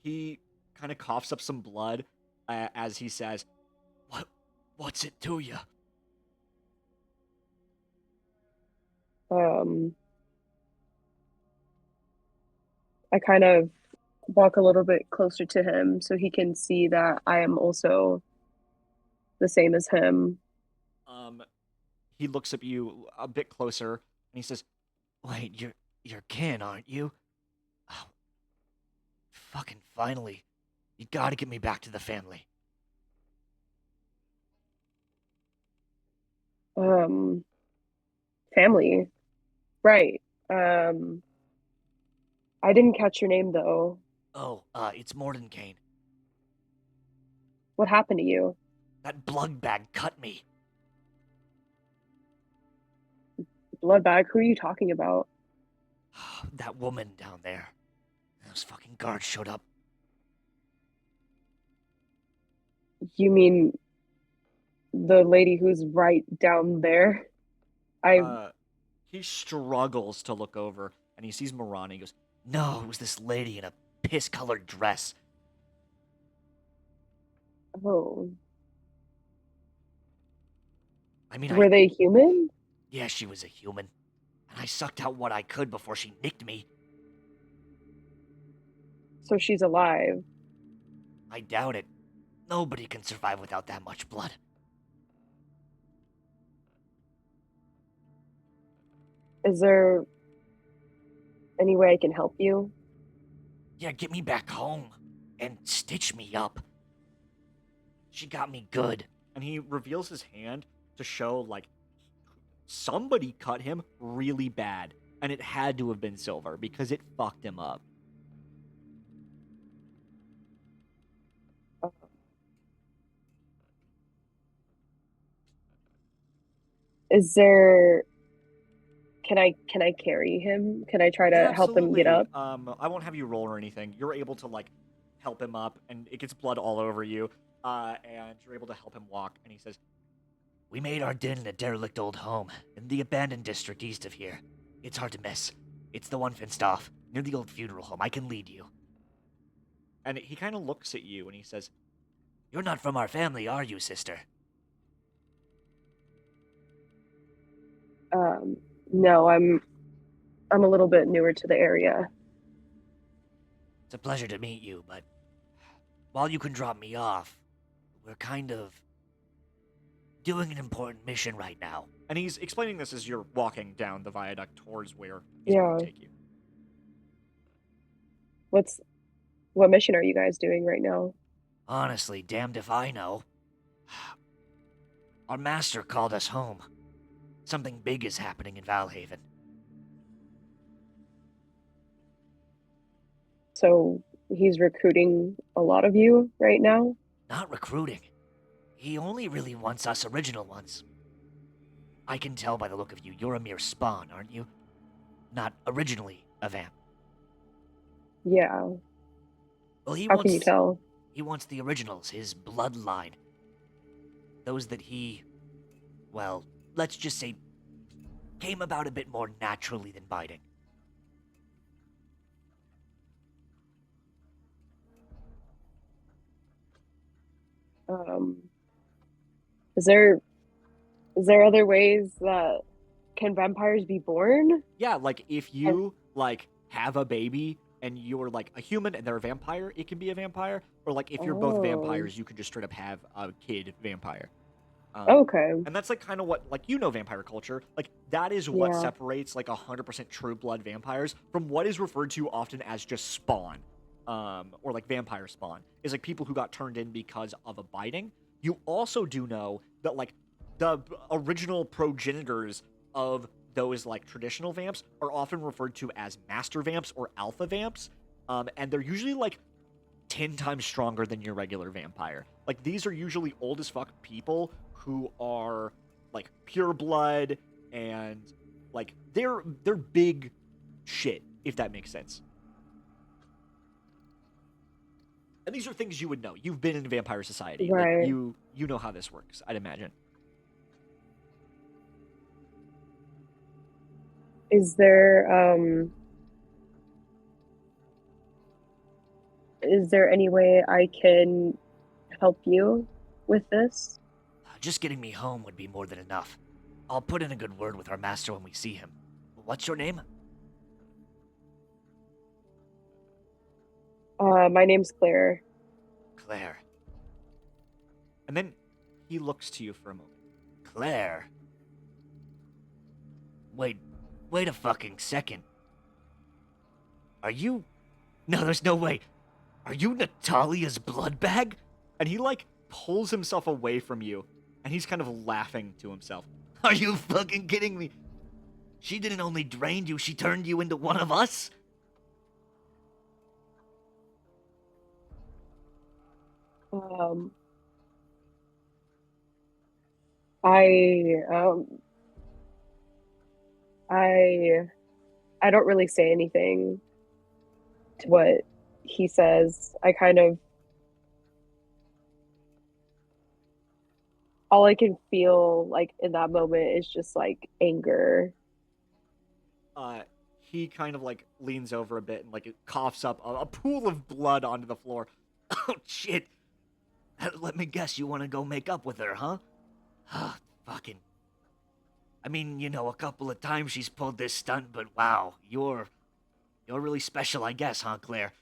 He kind of coughs up some blood as he says, "What? What's it to you?" Um, I kind of walk a little bit closer to him so he can see that I am also the same as him. Um, he looks at you a bit closer, and he says, "Wait, you're Ken, aren't you? Oh, fucking finally. You gotta get me back to the family." Um, family, right. Um, I didn't catch your name though. Oh, it's Mordenkainen. What happened to you? That blood bag cut me. Bloodbag, who are you talking about? That woman down there. Those fucking guards showed up. You mean the lady who's right down there? I Uh, he struggles to look over, and he sees Marani. He goes, "No, it was this lady in a piss-colored dress." oh, I mean, were they human? yeah, she was a human. And I sucked out what I could before she nicked me. So she's alive. I doubt it. Nobody can survive without that much blood. Is there any way I can help you? Yeah, get me back home and stitch me up. She got me good. And he reveals his hand to show, like, somebody cut him really bad. And it had to have been Silver because it fucked him up. Is there can I carry him? Can I try Yeah, to help him get absolutely. up? I won't have you roll or anything. You're able to, like, help him up, and it gets blood all over you. And you're able to help him walk. And he says, "We made our den in a derelict old home in the abandoned district east of here. It's hard to miss. It's the one fenced off, near the old funeral home. I can lead you. And he kind of looks at you and he says, You're not from our family, are you, sister? Um, no, I'm a little bit newer to the area. It's a pleasure to meet you, but while you can drop me off, we're kind of doing an important mission right now. and he's explaining this as you're walking down the viaduct towards where he's going Yeah. to take you. What mission are you guys doing right now? Honestly, damned if I know. Our master called us home. Something big is happening in Valhaven. So he's recruiting a lot of you right now? Not recruiting. He only really wants us original ones. I can tell by the look of you, you're a mere spawn, aren't you? Not originally a vamp. Yeah. Well, How can you tell? he wants the originals, his bloodline. Those that he, well, let's just say, came about a bit more naturally than biting. Um, is there is there other ways that can vampires be born? Yeah, like if Have, you like have a baby and you're like a human and they're a vampire, it can be a vampire. Or like if you're both oh, vampires, you could just straight up have a kid vampire. okay. And that's like kind of what like vampire culture like that is what Yeah. separates like 100% true blood vampires from what is referred to often as just spawn, or like vampire spawn is like people who got turned in because of a biting. You also do know that like the original progenitors of those like traditional vamps are often referred to as master vamps or alpha vamps, and they're usually like 10 times stronger than your regular vampire. Like these are usually old as fuck people who are like pure blood and like they're big shit, if that makes sense. And these are things you would know. You've been in vampire society. Like Right. you know how this works, I'd imagine. Is there is there any way I can help you with this? Just getting me home would be more than enough. I'll put in a good word with our master when we see him. What's your name? My name's Claire. Claire. And then he looks to you for a moment. Claire? Wait a fucking second. Are you... No, there's no way. Are you Natalia's blood bag? And he like pulls himself away from you and he's kind of laughing to himself. Are you fucking kidding me? She didn't only drain you, she turned you into one of us? Um, I I I don't really say anything to what he says. I kind of all I can feel like in that moment is just like anger. uh, he kind of like leans over a bit and like it coughs up a pool of blood onto the floor. Oh, shit. Let me guess, you want to go make up with her, huh? Fucking... I mean, you know, a couple of times she's pulled this stunt, but wow, you're really special, I guess, huh, Claire?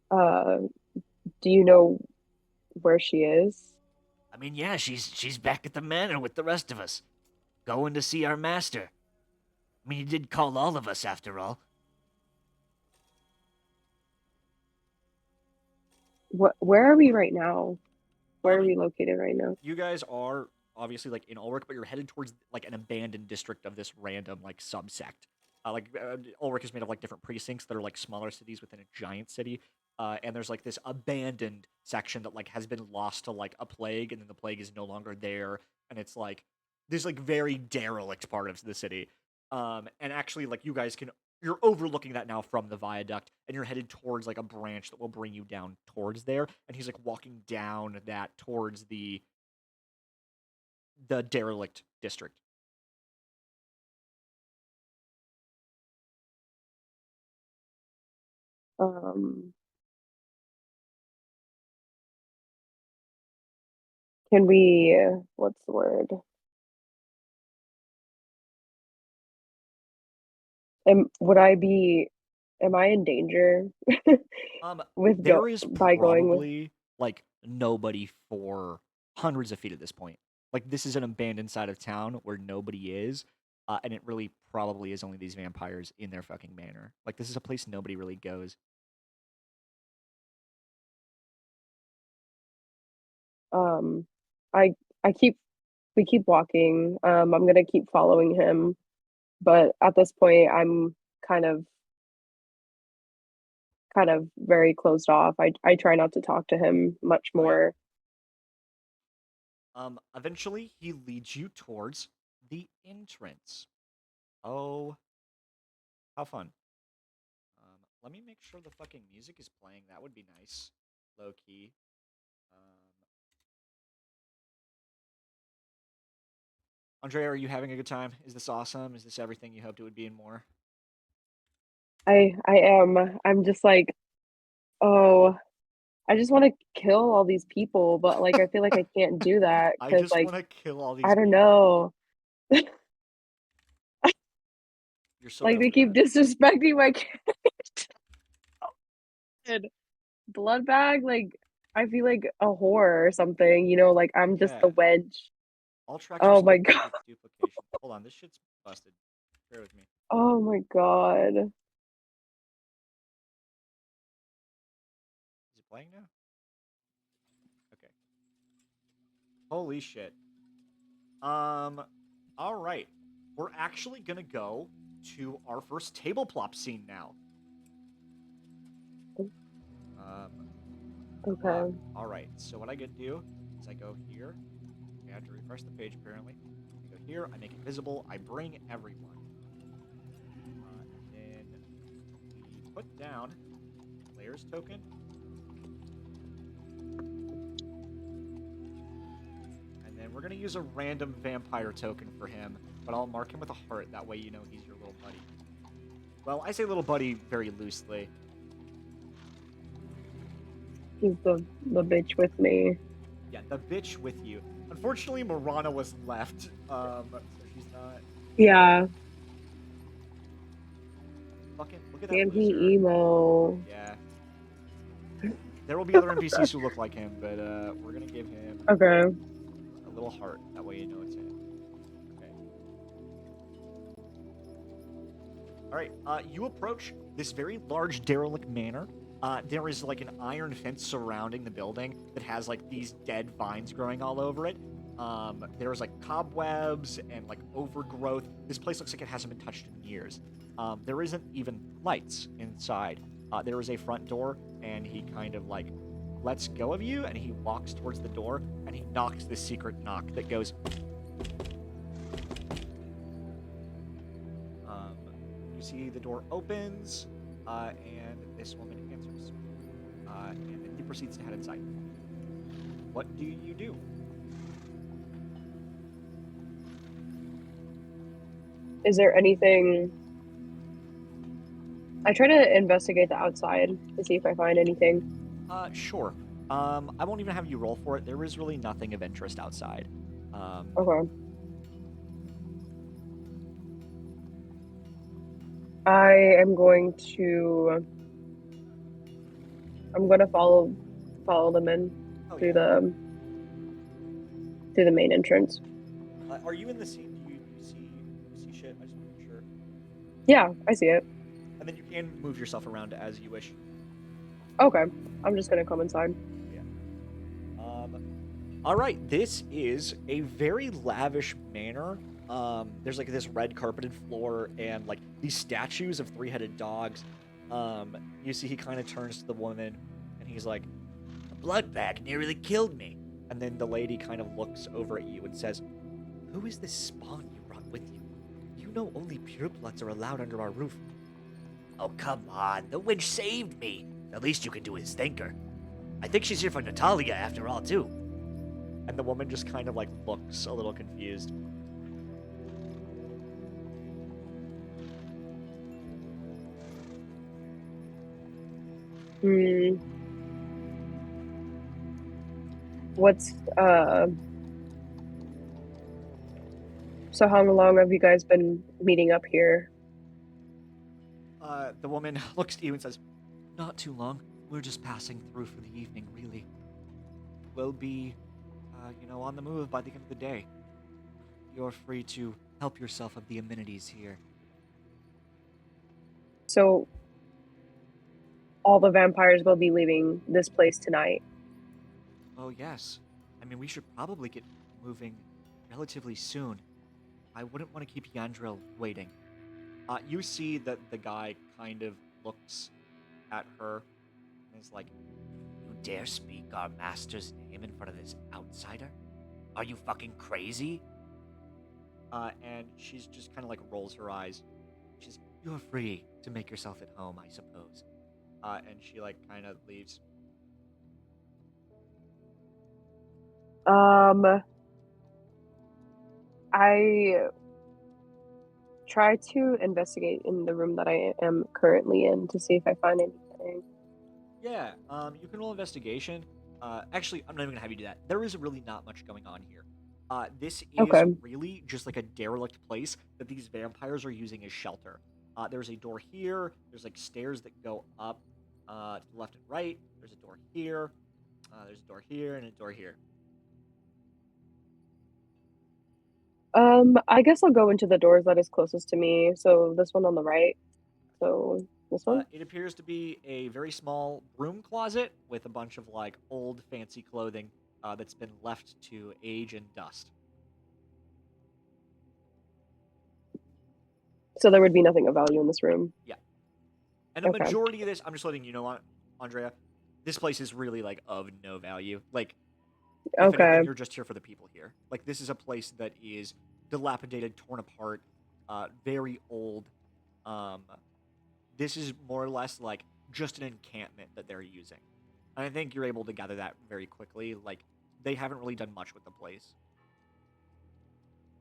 Uh, do you know where she is? I mean, yeah, she's back at the manor with the rest of us, going to see our master. I mean, he did call all of us, after all. Where are we right now? Where are Um, we located right now? you guys are obviously like in Ulrich, but you're headed towards like an abandoned district of this random like subsect. Ulrich is made of like different precincts that are like smaller cities within a giant city. And there's like this abandoned section that like has been lost to like a plague, and then the plague is no longer there, and it's like this like very derelict part of the city. And actually, like you guys can you're overlooking that now from the viaduct, and you're headed towards like a branch that will bring you down towards there. And he's like walking down that towards the the derelict district. Um, can we, what's the word? Am I in danger with go There is by going with, probably like nobody for hundreds of feet at this point. Like this is an abandoned side of town where nobody is, and it really probably is only these vampires in their fucking manor. Like this is a place nobody really goes. um, I, I keep, we keep walking. I'm gonna keep following him, but at this point, I'm kind of, kind of very closed off. I try not to talk to him much Oh yeah. more. Eventually he leads you towards the entrance. Oh, how fun. Let me make sure the fucking music is playing. That would be nice. Low key. Um, Andre, are you having a good time? Is this awesome? Is this everything you hoped it would be and more? I am. I'm just like, oh, I just want to kill all these people, but like I feel like I can't do that I because just like want to kill all these I don't people. know. You're so Like dope they for keep that. disrespecting my kid. Blood bag, like I feel like a whore or something, like I'm just the Yeah. wench. All tracks are Oh my subject god. to duplication. Hold on, this shit's busted. Bear with me. Oh my god. Is it playing now? Okay. Holy shit. Um, all right. We're actually gonna go to our first table plop scene now. Um, Okay. all right. So what I get to do is I go here. I have to refresh the page apparently. I go here. I make it visible. I bring everyone. Then we put down player's token. And then we're gonna use a random vampire token for him, but I'll mark him with a heart. That way you know he's your little buddy. Well, I say little buddy very loosely. He's the bitch with me. Yeah, the bitch with you. Unfortunately, Marana was left, so she's not. Yeah. Fucking look at that Damn, loser. he emo. Yeah. There will be other NPCs who look like him, but we're gonna give him Okay. a little heart. That way you know it's him. Okay. All right. You approach this very large derelict manor. There is like an iron fence surrounding the building that has like these dead vines growing all over it. There's like cobwebs and like overgrowth. This place looks like it hasn't been touched in years. There isn't even lights inside. There is a front door, and he kind of like lets go of you, and he walks towards the door, and he knocks this secret knock that goes. You see the door opens, and this woman answers, and then he proceeds to head inside. What do you do? Is there anything? I try to investigate the outside to see if I find anything. Sure. I won't even have you roll for it. There is really nothing of interest outside. Okay. I am going to. I'm gonna follow them in Oh through yeah. the main entrance. Are you in the scene? Do you see shit? I just want to make sure. Yeah, I see it. And then you can move yourself around as you wish. Okay, I'm just gonna come inside. Yeah. All right. This is a very lavish manor. There's like this red carpeted floor and like these statues of three-headed dogs. You see, he kind of turns to the woman, and he's like, A blood bag nearly killed me. and then the lady kind of looks over at you and says, "Who is this spawn you brought with you? You know only purebloods are allowed under our roof." Oh, come on. The witch saved me. The least you can do is thank her. I think she's here for Natalia after all, too. And the woman just kind of like looks a little confused. Hmm. What's so how long have you guys been meeting up here? The woman looks at you and says, "Not too long. We're just passing through for the evening, really. We'll be, on the move by the end of the day. You're free to help yourself of the amenities here." So all the vampires will be leaving this place tonight. Oh, yes. I mean, we should probably get moving relatively soon. I wouldn't want to keep Yandril waiting. You see that the guy kind of looks at her and is like, You dare speak our master's name in front of this outsider? Are you fucking crazy? and she's just kind of like rolls her eyes. She's, "You're free to make yourself at home, I suppose." And she like kind of leaves. I try to investigate in the room that I am currently in to see if I find anything. Yeah, you can roll investigation. Actually, I'm not even gonna have you do that. There is really not much going on here. This is Okay. really just like a derelict place that these vampires are using as shelter. There's a door here. There's like stairs that go up to the left and right. There's a door here. There's a door here and a door here. I guess I'll go into the doors that is closest to me. So this one on the right. So this one? It appears to be a very small broom closet with a bunch of like old fancy clothing that's been left to age and dust. So there would be nothing of value in this room. Yeah. And the Okay. majority of this, I'm just letting you know, Andrea, this place is really like of no value. Like, if Okay. anything, you're just here for the people here. Like, this is a place that is dilapidated, torn apart, very old. Um, this is more or less like just an encampment that they're using. And I think you're able to gather that very quickly. Like, they haven't really done much with the place.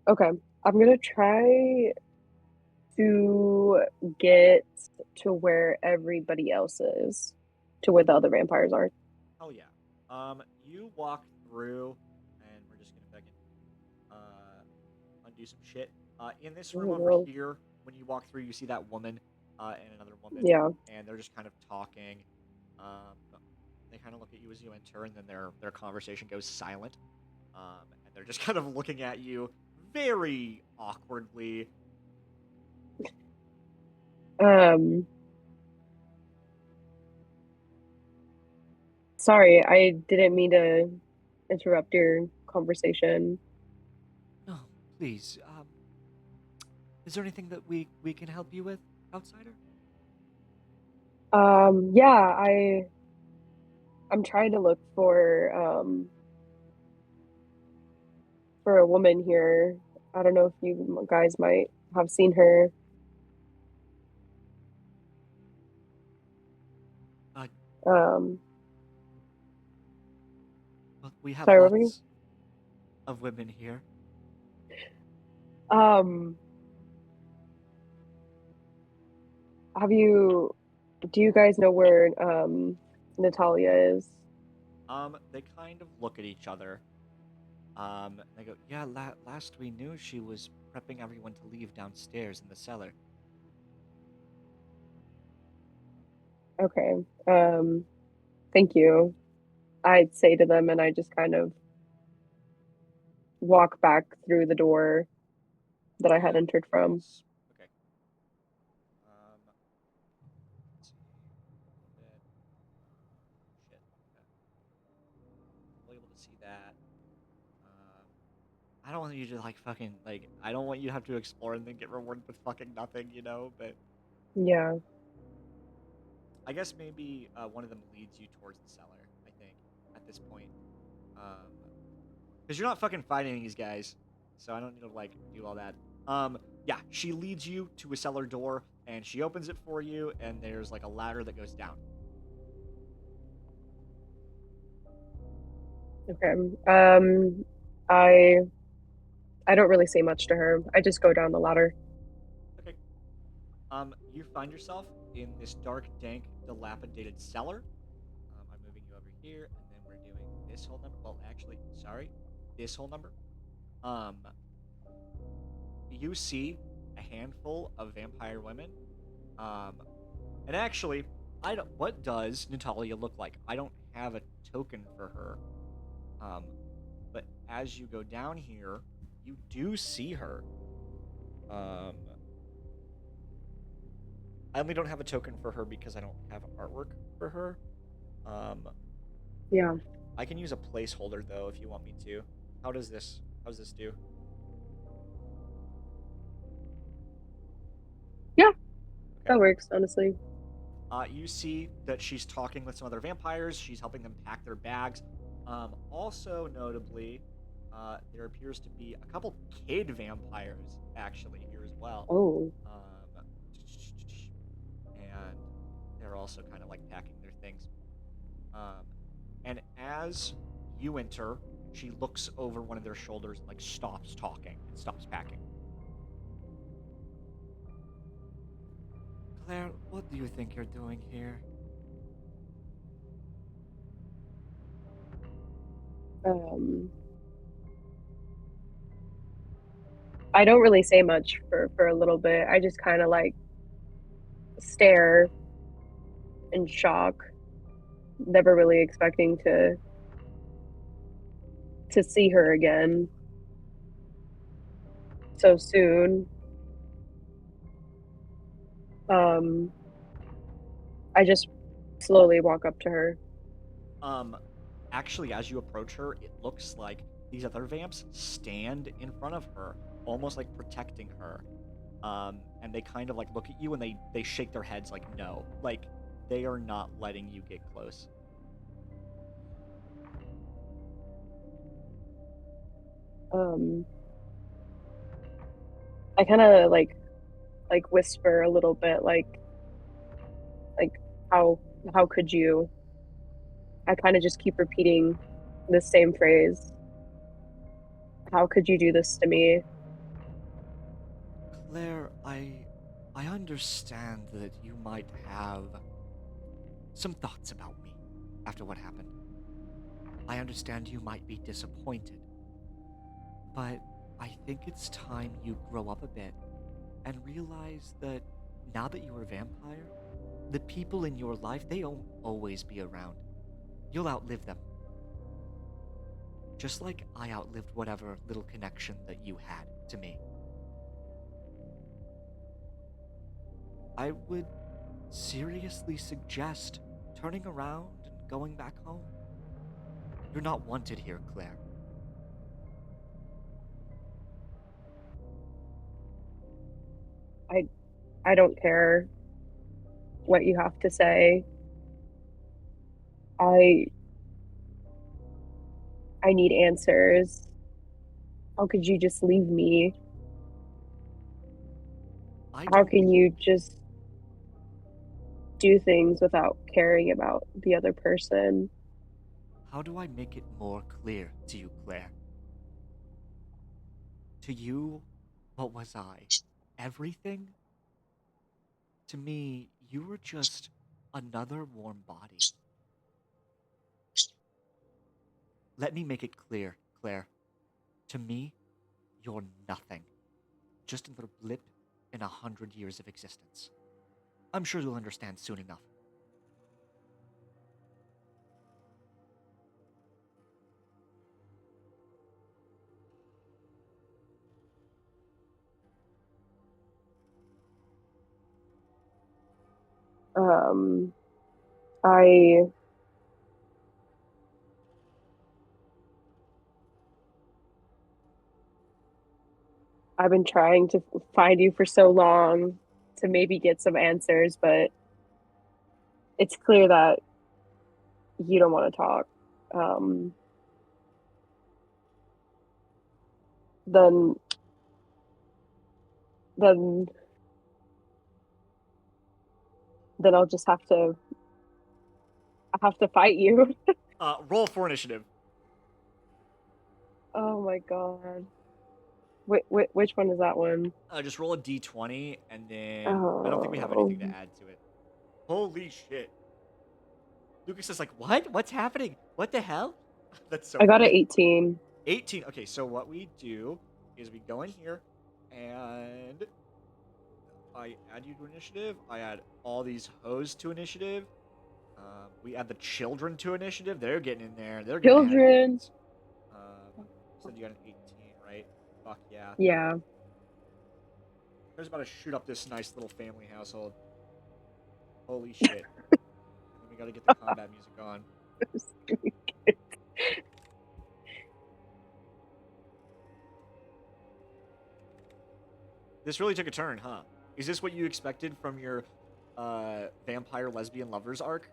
Okay. I'm gonna try to get to where everybody else is, to where the other vampires are. Oh yeah. You walk through, and we're just gonna fucking undo some shit. In this room over Oh, here, when you walk through, you see that woman, and another woman, yeah. and they're just kind of talking. Um, they kind of look at you as you enter, and then their conversation goes silent. And they're just kind of looking at you very awkwardly. Um, Sorry, I didn't mean to interrupt your conversation. No, please. Is there anything that we can help you with, outsider? Yeah, I'm trying to look for a woman here. I don't know if you guys might have seen her. Uh, Um, well, we have Sorry, what were you? lots of women here. Um, have you, do you guys know where Natalia is? They kind of look at each other. They go, "Yeah, last we knew, she was prepping everyone to leave downstairs in the cellar." Okay. Thank you. I'd say to them, and I just kind of walk back through the door that I had Yeah, entered from. yes. Okay. Let's see. That, shit. Okay. We'll be able to see that. Um, I don't want you to like fucking like. I don't want you to have to explore and then get rewarded with fucking nothing, But Yeah. I guess maybe one of them leads you towards the cellar. I think at this point, because you're not fucking fighting these guys, so I don't need to like do all that. Yeah, she leads you to a cellar door, and she opens it for you, and there's like a ladder that goes down. Okay. I I don't really say much to her. I just go down the ladder. Okay. You find yourself in this dark, dank, dilapidated cellar. I'm moving you over here, and then we're doing this whole number. Well, actually, sorry, this whole number. Um, you see a handful of vampire women. Um, and actually, I don't. What does Natalia look like? I don't have a token for her. Um, but as you go down here, you do see her. Um, I only don't have a token for her because I don't have artwork for her. Um, Yeah. I can use a placeholder though if you want me to. How does this? How's this do? Yeah, Okay. that works, honestly. You see that she's talking with some other vampires. She's helping them pack their bags. Also, notably, there appears to be a couple kid vampires actually here as well. Oh. Um, and they're also kind of like packing their things. Um, and as you enter, she looks over one of their shoulders and like stops talking and stops packing. Claire, what do you think you're doing here? Um, I don't really say much for a little bit. I just kind of like stare in shock, never really expecting to see her again so soon. Um, I just slowly walk up to her. Um, Actually, as you approach her, it looks like these other vamps stand in front of her, almost like protecting her. And they kind of like look at you and they shake their heads like no, like they are not letting you get close. Um, I kind of like whisper a little bit, like how how could you? I kind of just keep repeating the same phrase. How could you do this to me? Claire, I understand that you might have some thoughts about me after what happened. I understand you might be disappointed, but I think it's time you grow up a bit and realize that now that you're a vampire, the people in your life, they won't always be around. You'll outlive them. Just like I outlived whatever little connection that you had to me. I would seriously suggest turning around and going back home. You're not wanted here, Claire. I I don't care what you have to say. I I need answers. How could you just leave me? I How don't. can you just do things without caring about the other person? How do I make it more clear to you, Claire? To you, what was I? Everything? To me, you were just another warm body. Let me make it clear, Claire. To me, you're nothing. Just another blip in 100 years of existence. I'm sure you'll understand soon enough. Um, I I've been trying to find you for so long to maybe get some answers, but it's clear that you don't want to talk. Um, then then then I'll just have to fight you. Roll for initiative. Oh my god. Which one is that one? Just roll a d20, and then I don't think we have Oh, anything to add to it. Holy shit. Lucas is like, what? What's happening? What the hell? That's so I got an funny. 18. 18. Okay, so what we do is we go in here, and I add you to initiative. I add all these hoes to initiative. We add the children to initiative. They're getting in there. They're getting ahead of Children. things. Said you got an 18, right? Fuck yeah. Yeah. I was about to shoot up this nice little family household. Holy shit. We gotta get the combat music on. This really took a turn, huh? Is this what you expected from your vampire lesbian lovers arc?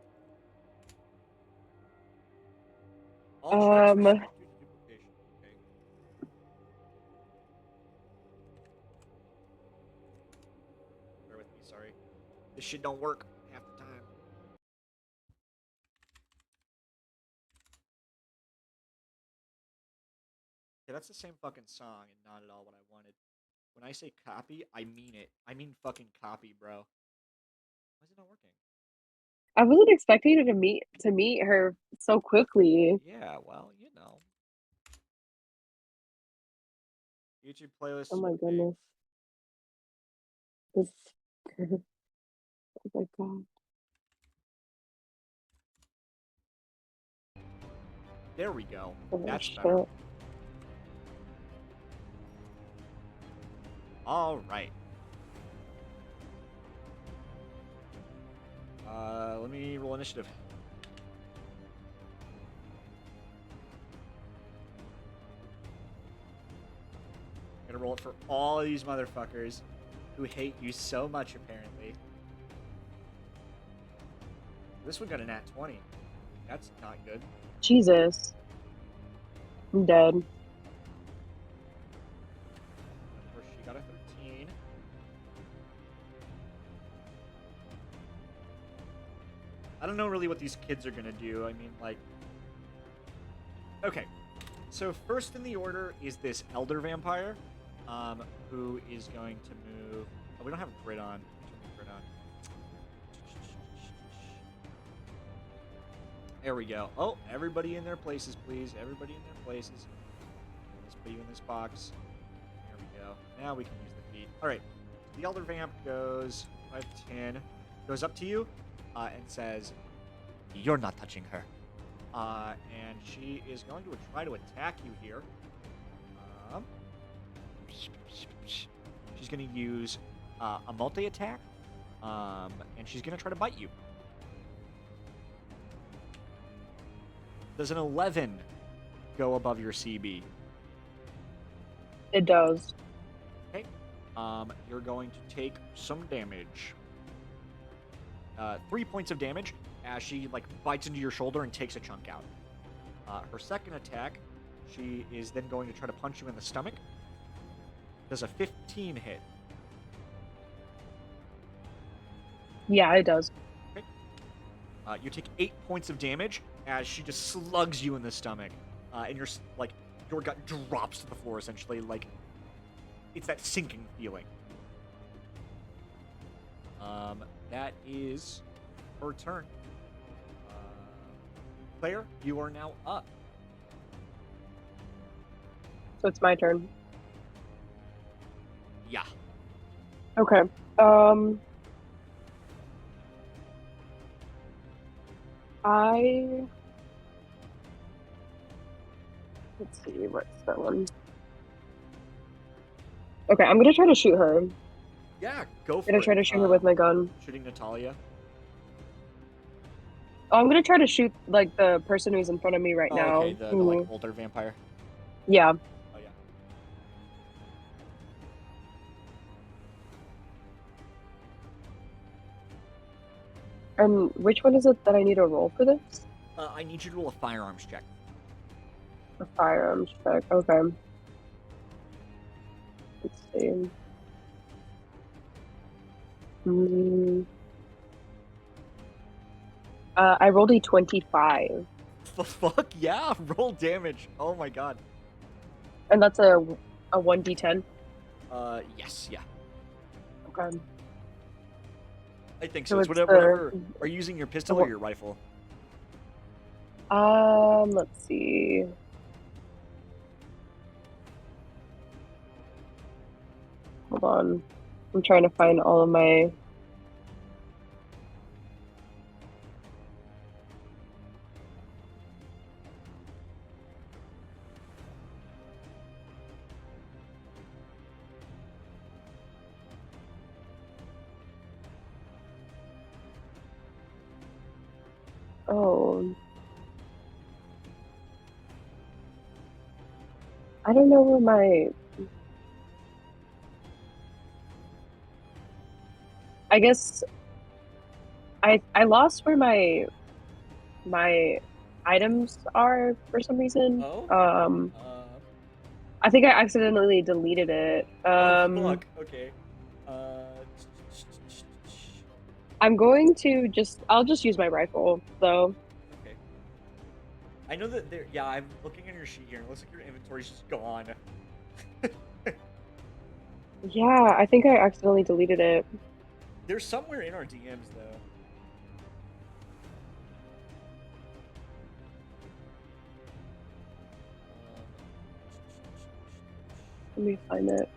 All checks were due to duplication. Okay. Bear with me, sorry. This shit don't work half the time. Yeah, that's the same fucking song and not at all what I wanted. When I say copy, I mean it. I mean fucking copy, bro. Why is it not working? I wasn't expecting you to meet her so quickly. Yeah, well, you know. YouTube playlist. Oh my Okay. goodness. This. Oh my god. There we go. Oh That's shit. better. All right. Let me roll initiative. Gonna roll it for all of these motherfuckers who hate you so much, apparently. This one got a nat 20. That's not good. Jesus. I'm dead. Of course, she got a 13. I don't know really what these kids are gonna do. I mean, like... Okay. So first in the order is this elder vampire, who is going to move... Oh, we don't have a grid on. Turn the grid on. There we go. Oh, everybody in their places, please. Everybody in their places. Let's put you in this box. There we go. Now we can use the feet. All right. The elder vamp goes 5 to 10. Goes up to you and says, "You're not touching her." And she is going to try to attack you here. She's going to use a multi-attack, and she's going to try to bite you. Does an 11 go above your CB? It does. Okay. You're going to take some damage. 3 points of damage as she bites into your shoulder and takes a chunk out. Her second attack, she is then going to try to punch you in the stomach. Does a 15 hit? Yeah, it does. Okay. You take 8 points of damage as she just slugs you in the stomach, and your gut drops to the floor essentially. It's that sinking feeling. That is her turn. Claire, you are now up. So it's my turn. Yeah. Okay. Let's see, what's that one? Okay, I'm gonna try to shoot her. Yeah, go for I'm gonna it. try to shoot her with my gun. Shooting Natalia. Oh, I'm gonna try to shoot the person who's in front of me right now. Okay, the older vampire. Yeah. Oh yeah. And which one is it that I need to roll for this? I need you to roll a firearms check. A firearms check. Okay. Let's see. I rolled a 25. The fuck? Yeah, roll damage. Oh my god. And that's a 1d10. Yes, yeah. Okay. I think So so. It's it's whatever. Are you using your pistol or your rifle? Let's see. Hold on. I'm trying to find all of my. Oh. I don't know where my. I guess I lost where my items are for some reason. Oh. I think I accidentally deleted it. Oh fuck. Okay. Uh. I'll just use my rifle though. Okay. I know that there. Yeah, I'm looking at your sheet here. And it looks like your inventory's just gone. Yeah, I think I accidentally deleted it. They're somewhere in our DMs though. Let me find it.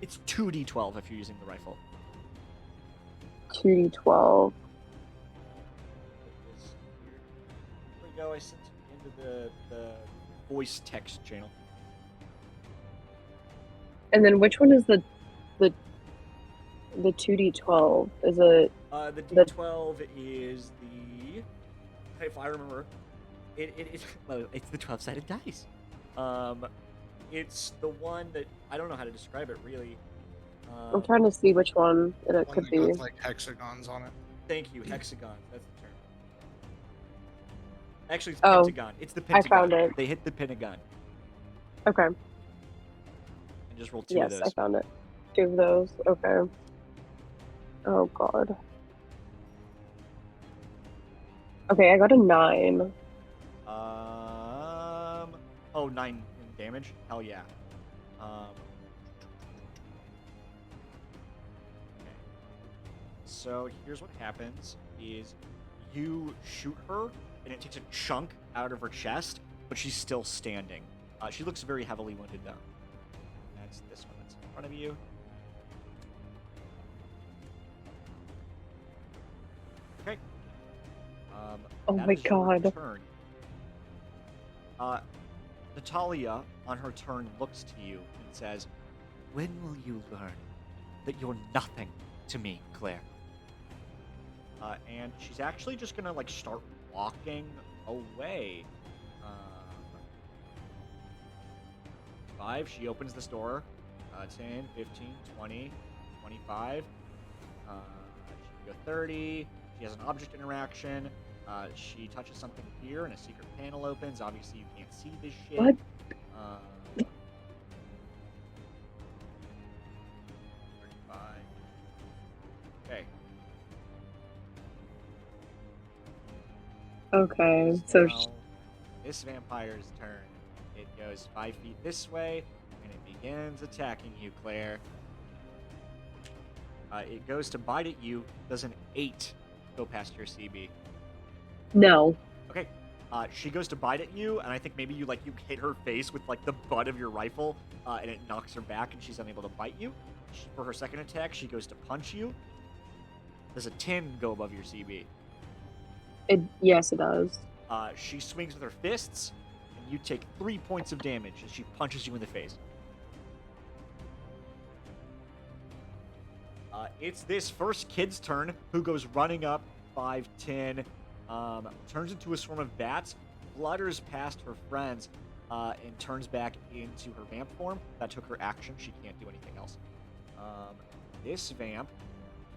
It's 2d12 if you're using the rifle. 2d12. There we go. I sent it into the voice text channel. And then which one is the 2d12? Is it The d12 is the, if I remember, it's the 12-sided dice. It's the one that I don't know how to describe it really. I'm trying to see which one it One could that be. goes like hexagons on it. Thank you, hexagon. That's the term. Actually, it's Oh, pentagon. It's the pentagon. I found it. They hit the pentagon Okay. and just roll two of Yes, those. I found it. 2 of those. Okay. Oh god. Okay, I got a 9. Oh, 9 in damage. Hell yeah. Okay. So here's what happens: is you shoot her, and it takes a chunk out of her chest, but she's still standing. She looks very heavily wounded though. That's this one that's in front of you. Okay. Oh that my is your god. turn. Natalia, on her turn, looks to you and says, "When will you learn that you're nothing to me, Claire?" And she's actually just gonna like start walking away. 5, she opens this door. 10, 15, 20, 25. She can go 30. She has an object interaction. She touches something here, and a secret panel opens. Obviously, you can't see this shit. What? 35. Okay. Okay. So Now, this vampire's turn. It goes 5 feet this way, and it begins attacking you, Claire. It goes to bite at you. Does an 8 go past your CB? no. Okay. She goes to bite at you, and I think maybe you hit her face with like the butt of your rifle, and it knocks her back, and she's unable to bite you. For her second attack, she goes to punch you. Does a 10 go above your CB? Yes, it does. She swings with her fists, and you take 3 points of damage as she punches you in the face. It's this first kid's turn, who goes running up 5, 10, turns into a swarm of bats, flutters past her friends, and turns back into her vamp form. That took her action. She can't do anything else. This vamp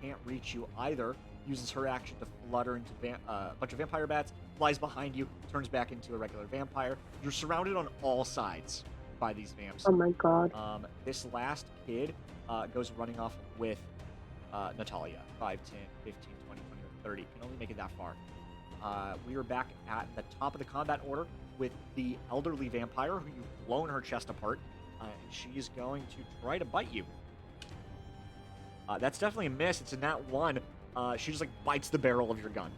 can't reach you either. Uses her action to flutter into a bunch of vampire bats, flies behind you, turns back into a regular vampire. You're surrounded on all sides by these vamps. Oh my god. This last kid goes running off with Natalia. 5, 10, 15, 20, 30. Can only make it that far. We are back at the top of the combat order. with the elderly vampire who you've blown her chest apart. And she's going to try to bite you. That's definitely a miss. It's a nat 1. She just, like, bites the barrel of your gun.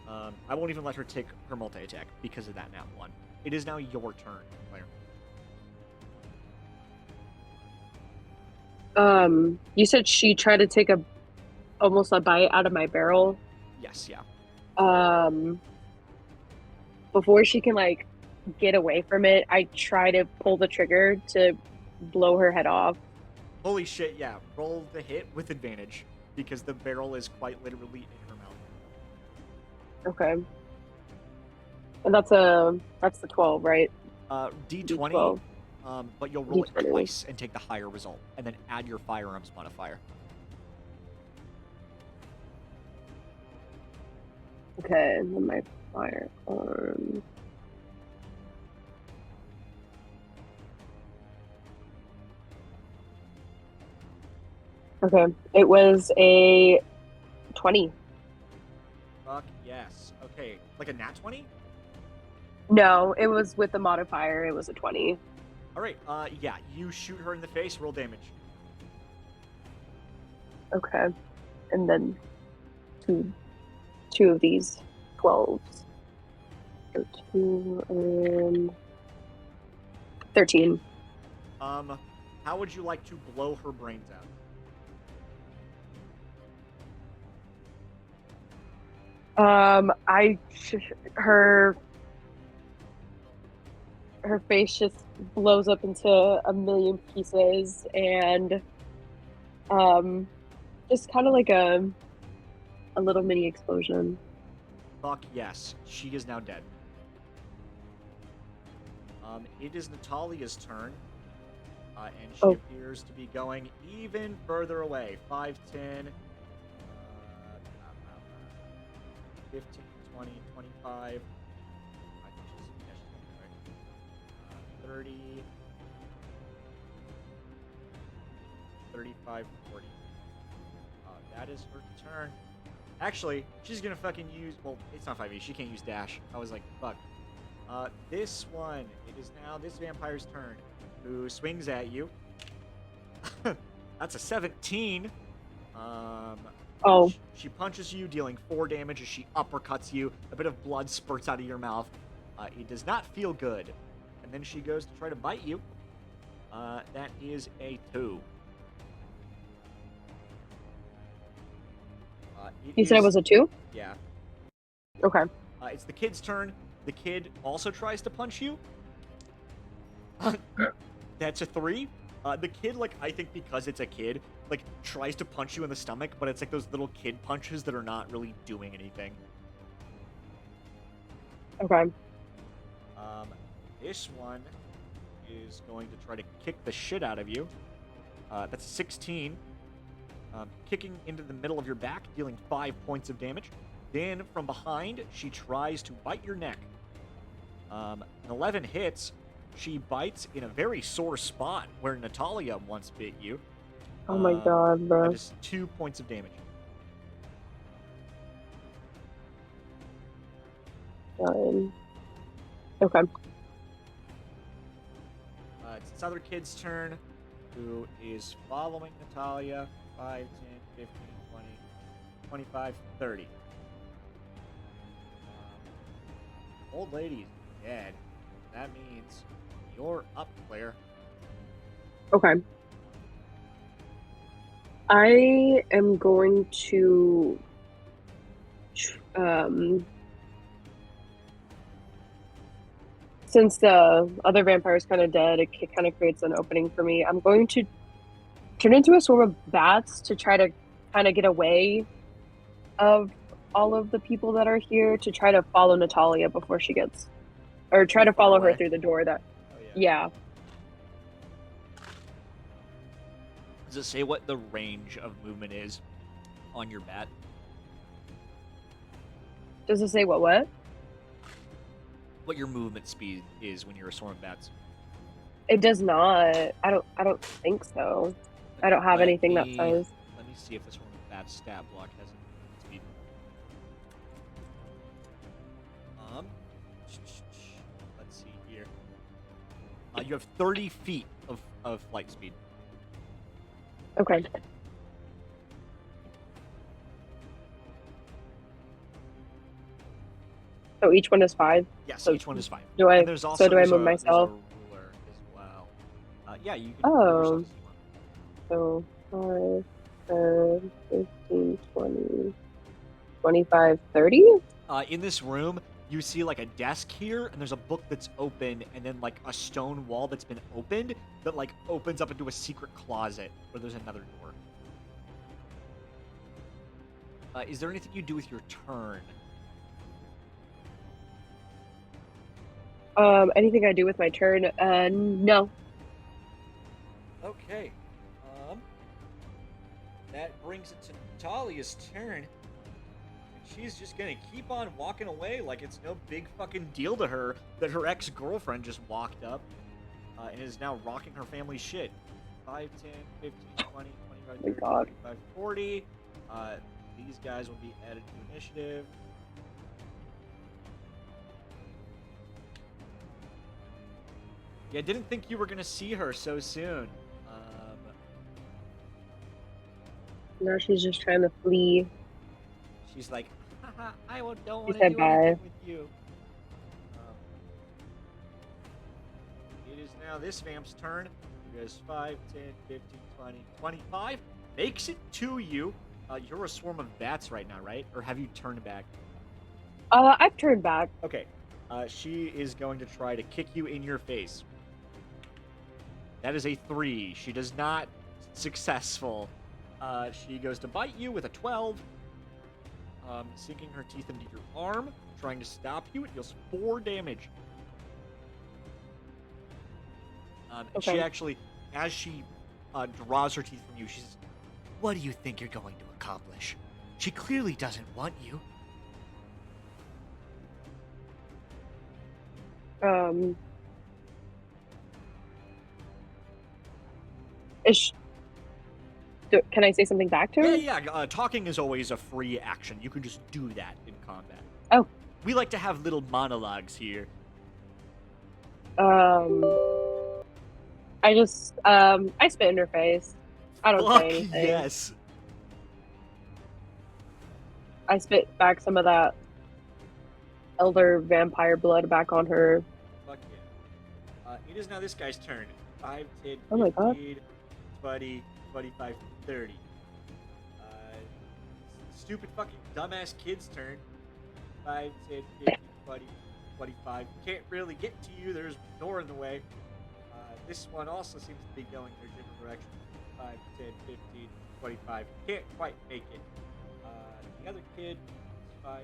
I won't even let her take her multi-attack because of that nat 1. It is now your turn, Claire. You said she tried to take almost a bite out of my barrel. Yes, yeah. Before she can, like, get away from it, I try to pull the trigger to blow her head off. Holy shit, yeah. Roll the hit with advantage because the barrel is quite literally in her mouth. Okay. And that's the 12, right? D20, D12. but you'll roll it D20. twice and take the higher result, and then add your firearms modifier. Okay, and then my firearm. Okay, it was a 20. Fuck yes. Okay, like a nat 20? No, it was with the modifier. It was a 20. All right, yeah, you shoot her in the face, roll damage. Okay, and then two of these 12s. So 2 and 13. How would you like to blow her brains out? Her face just blows up into a million pieces, and just kind of like a little mini explosion. Fuck yes, she is now dead. It is Natalia's turn, and she appears to be going even further away. 5, 10, 15, 20, 25. I think she's 30, 35, 40. That is her turn. Actually, she's gonna fucking use. Well, it's not 5e. She can't use dash. I was like, fuck. This one. It is now this vampire's turn, who swings at you. That's a 17. Oh. She punches you, dealing 4 damage as she uppercuts you. A bit of blood spurts out of your mouth. It does not feel good. And then she goes to try to bite you. That is a 2. You said it was a 2? Yeah. Okay. It's the kid's turn. The kid also tries to punch you. That's a 3. The kid, like, I think because it's a kid, like, tries to punch you in the stomach, but it's like those little kid punches that are not really doing anything. Okay. This one is going to try to kick the shit out of you. That's 16. Kicking into the middle of your back, dealing 5 points of damage. Then, from behind, she tries to bite your neck. An 11 hits. She bites in a very sore spot where Natalia once bit you. Oh my god, bro. That is 2 points of damage. Fine. Okay. It's this other kid's turn, who is following Natalia. 5, 10, 15, 20, 25, 30. Old lady's dead. That means you're up, Claire. Okay. I am going to since the other vampire is kind of dead, it kind of creates an opening for me. I'm going to turn into a swarm of bats to try to kind of get away of all of the people that are here, to try to follow Natalia before she gets, or try to follow her through the door that, yeah. Does it say what the range of movement is on your bat? Does it say what? What your movement speed is when you're a swarm of bats? It does not. I don't think so. I don't have anything that says. Let me see if this swarm of bats stat block has a movement speed. Let's You have 30 feet of flight speed. Okay. So each one is 5. Yes, So each one is 5. do I? And there's also So do I there's move a myself? ruler as well. Yeah, you can move yourself Oh, as you want. so 5, 10, 15, 20, 25, 30? In this room, you see like a desk here, and there's a book that's open, and then like a stone wall that's been opened that like opens up into a secret closet where there's another door. Is there anything you do with your turn? Anything I do with my turn? No. Okay. That brings it to Natalia's turn. And she's just gonna keep on walking away like it's no big fucking deal to her that her ex-girlfriend just walked up and is now rocking her family's shit. 5, 10, 15, 20, 25, Oh my 30, God. 35, 40. These guys will be added to initiative. Yeah, didn't think you were gonna see her so soon. Now she's just trying to flee. She's like, haha, don't She want to said do bye. anything with you. It is now this vamp's turn. He goes 5, 10, 15, 20, 25. Makes it to you. You're a swarm of bats right now, right? Or have you turned back? I've turned back. Okay. She is going to try to kick you in your face. That is a 3. She does not successful. She goes to bite you with a 12. Sinking her teeth into your arm, trying to stop you. It deals 4 damage. And Okay. she actually, as she draws her teeth from you, she's, What do you think you're going to accomplish? She clearly doesn't want you. Can I say something back to her? yeah. Talking is always a free action. You can just do that in combat. Oh. We like to have little monologues here. I just I spit in her face. I don't Fuck say anything. yes. I spit back some of that elder vampire blood back on her. Fuck yeah. It is now this guy's turn. 5, 10, Oh my God. 15, 20, 25, 30. Stupid fucking dumbass kid's turn. 5, 10, 15, 20, 25. Can't really get to you. There's a door in the way. This one also seems to be going in a different direction. 5, 10, 15, 25. Can't quite make it. The other kid, 5,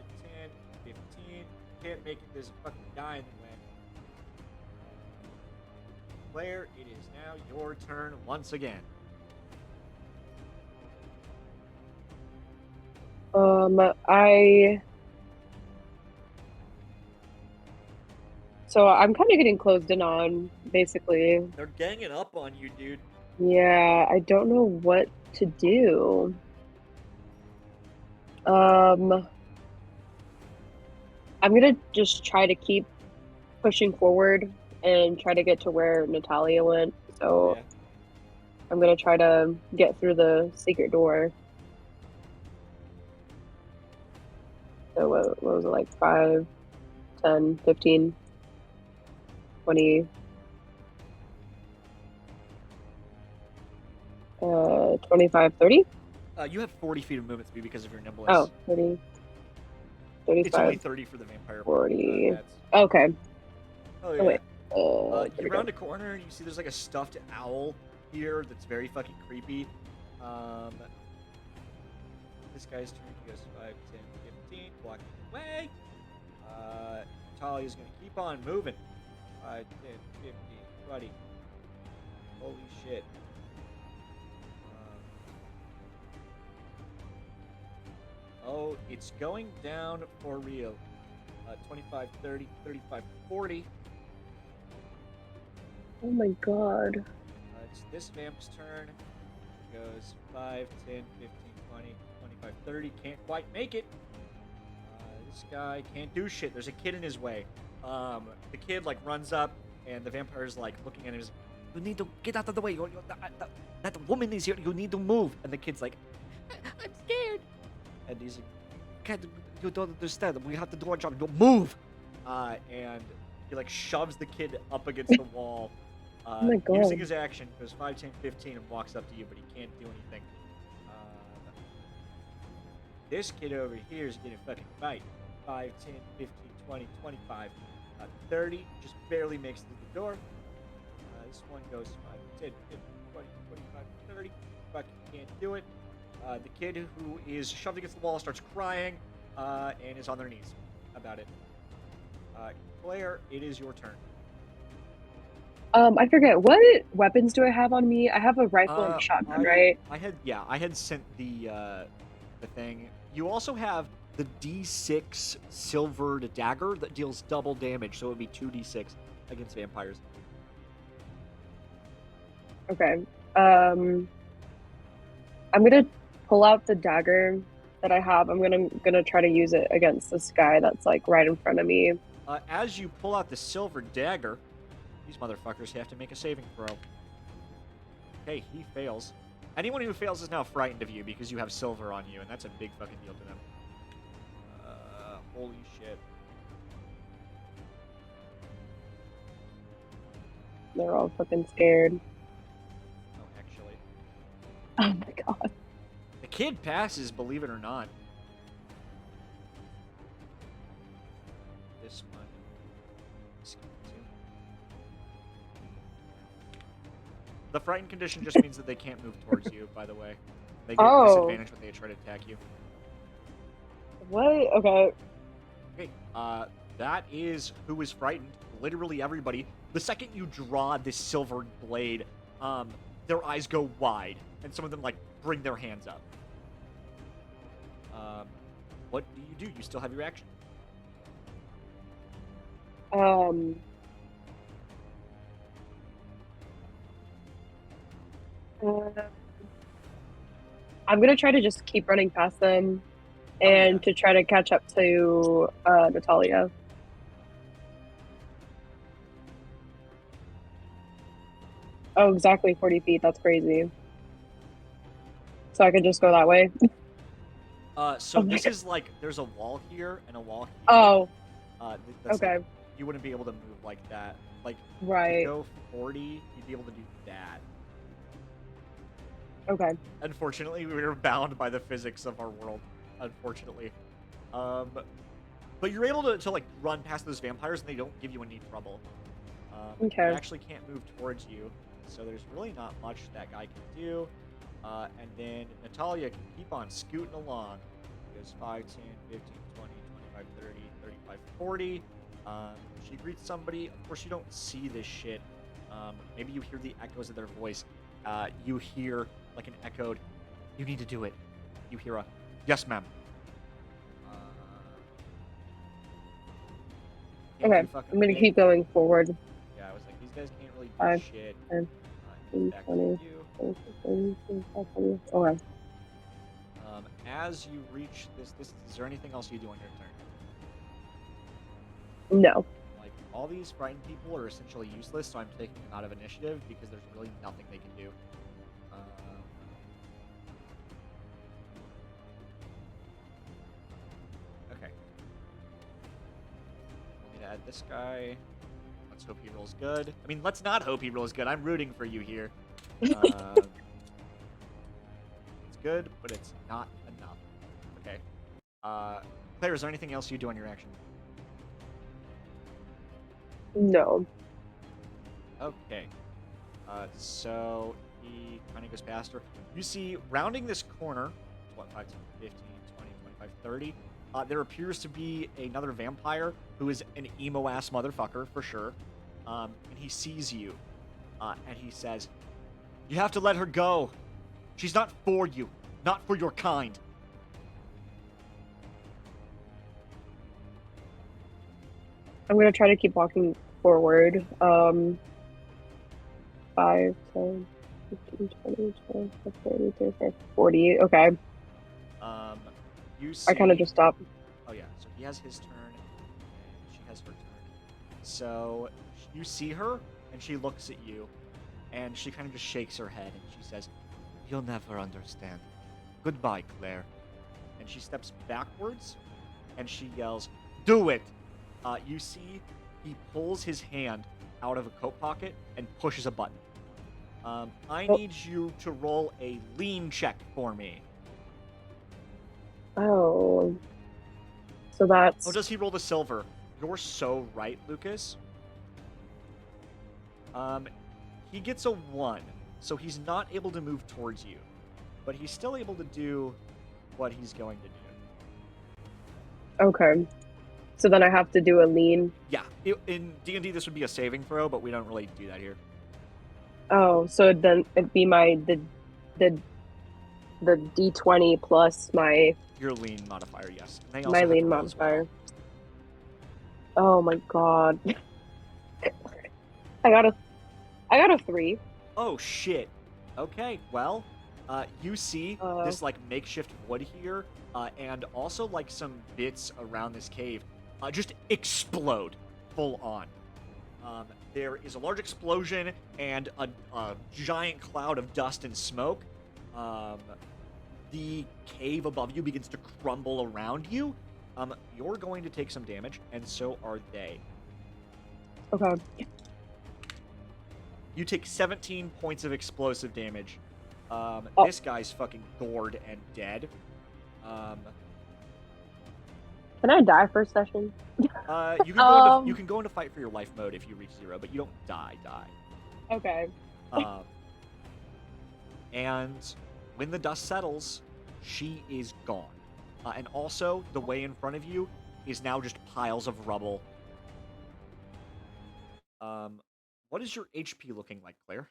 10, 15. Can't make it. There's a fucking guy in the way. Claire, it is now your turn once again. So I'm kind of getting closed in on, basically. They're ganging up on you, dude. Yeah, I don't know what to do. I'm gonna just try to keep pushing forward and try to get to where Natalia went. So Yeah. I'm gonna try to get through the secret door. So what was it, like 5, 10, 15, 20, 25, 30? You have 40 feet of movement speed because of your nimbleness. Oh, 30, It's only 35, 30 for the vampire. 40. Bats. Okay. Oh, yeah. wait. You there we round go. a corner and you see there's like a stuffed owl here that's very fucking creepy. This guy's turn. He goes 5, 10, 15, blocking the way. Talia's gonna keep on moving. 5, 10, 15, 20. Holy shit. Oh, it's going down for real. 25, 30, 35, 40. Oh my god. It's this vamp's turn. Goes 5, 10, 15, 20, 25, 30. Can't quite make it. This guy can't do shit. There's a kid in his way. The kid like runs up, and the vampire's like looking at him. He's like, you need to get out of the way. That woman is here. You need to move. And the kid's like, I'm scared. And he's like, you don't understand. We have to do our job. You move. And he like shoves the kid up against the wall. Oh my God. Using his action, goes 5, 10, 15, and walks up to you, but he can't do anything. This kid over here is gonna fucking fight. 5, 10, 15, 20, 25, 30. Just barely makes it through the door. This one goes 5, 10, 15, 20, 25, 30. Fucking can't do it. The kid who is shoved against the wall starts crying and is on their knees about it. Claire, it is your turn. I forget, what weapons do I have on me? I have a rifle and a shotgun, right? I had sent the thing. You also have the D6 silvered dagger that deals double damage, so it would be 2d6 against vampires. Okay. I'm gonna pull out the dagger that I have. I'm gonna try to use it against this guy that's like right in front of me. As you pull out the silver dagger, these motherfuckers have to make a saving throw. Okay, he fails. Anyone who fails is now frightened of you because you have silver on you, and that's a big fucking deal to them. Holy shit. They're all fucking scared. Oh, actually. Oh my God. The kid passes, believe it or not. This one. Skip two. The frightened condition just means that they can't move towards you, by the way. They get disadvantage when they try to attack you. What? Okay. Okay, that is who is frightened. Literally everybody. The second you draw this silver blade, their eyes go wide, and some of them, like, bring their hands up. What do? You still have your action. I'm gonna try to just keep running past them and to try to catch up to Natalia. Oh, exactly 40 feet. That's crazy. So I could just go that way? So this is like, there's a wall here and a wall here. Oh. That's okay. Like, you wouldn't be able to move like that. Like, right. To go 40, you'd be able to do that. Okay. Unfortunately, we were bound by the physics of our world. Unfortunately. But you're able to like run past those vampires and they don't give you any trouble. Okay. They actually can't move towards you, so there's really not much that guy can do. And then Natalia can keep on scooting along. It goes 5, 10, 15, 20, 25, 30, 35, 40. She greets somebody. Of course, you don't see this shit. Maybe you hear the echoes of their voice. You hear like an echoed, "You need to do it." You hear a, "Yes, ma'am." Okay, I'm gonna keep going forward. Yeah, I was like, these guys can't really do 5, shit. 10, Back 20, to you. 30, okay. As you reach this distance, is there anything else you do on your turn? No. Like, all these frightened people are essentially useless, so I'm taking them out of initiative because there's really nothing they can do. Okay. We'll need to add this guy. Let's hope he rolls good. I mean, let's not hope he rolls good. I'm rooting for you here. It's good, but it's not enough. Okay. Claire, is there anything else you do on your action? No. Okay. So he kind of goes past her. You see, rounding this corner, what, 5, 10, 15, 20, 25, 30, there appears to be another vampire who is an emo-ass motherfucker, for sure. And he sees you, and he says, "You have to let her go. She's not for you, not for your kind." I'm gonna try to keep walking forward. 5, 10, 15, 20, 25, 30, 35, 40. Okay. You see... I kind of just stopped. Oh, yeah. So he has his turn, and she has her turn. So You see her, and she looks at you, and she kind of just shakes her head, and she says, "You'll never understand. Goodbye, Claire." And she steps backwards, and she yells, "Do it!" You see he pulls his hand out of a coat pocket and pushes a button. I need you to roll a lean check for me. Oh. So that's Oh, does he roll the silver? You're so right, Lucas. He gets a 1, so he's not able to move towards you, but he's still able to do what he's going to do. okay. So then I have to do a lean. Yeah, in D&D this would be a saving throw, but we don't really do that here. Oh, so then it'd be the D20 plus my Your lean modifier, yes. And they also my have to lean roll as well. modifier. Oh my god. I got a 3. Oh shit. Okay, well, you see this like makeshift wood here, and also like some bits around this cave, just explode full on. There is a large explosion and a giant cloud of dust and smoke. The cave above you begins to crumble around you. You're going to take some damage, and so are they. Okay. You take 17 points of explosive damage. This guy's fucking gored and dead. Can I die first session? You can go into fight for your life mode if you reach 0, but you don't die. Okay. And when the dust settles, she is gone. And also, the way in front of you is now just piles of rubble. What is your HP looking like, Claire?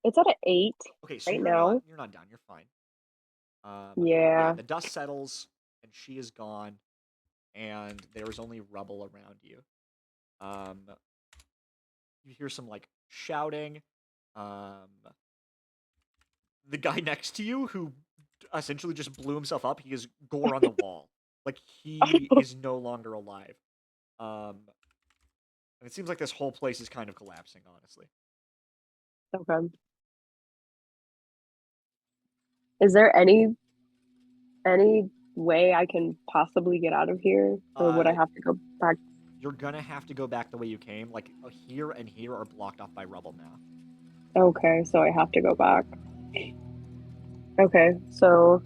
It's at an 8 Okay, so right now. You're not down. You're fine. Yeah. The dust settles, and she is gone, and there is only rubble around you. You hear some like shouting. The guy next to you, who essentially just blew himself up, he is gore on the wall. Like he is no longer alive. And it seems like this whole place is kind of collapsing, honestly. Okay. Is there any way I can possibly get out of here, or would I have to go back? You're gonna have to go back the way you came. Like here and here are blocked off by rubble now. Okay, so I have to go back. Okay, so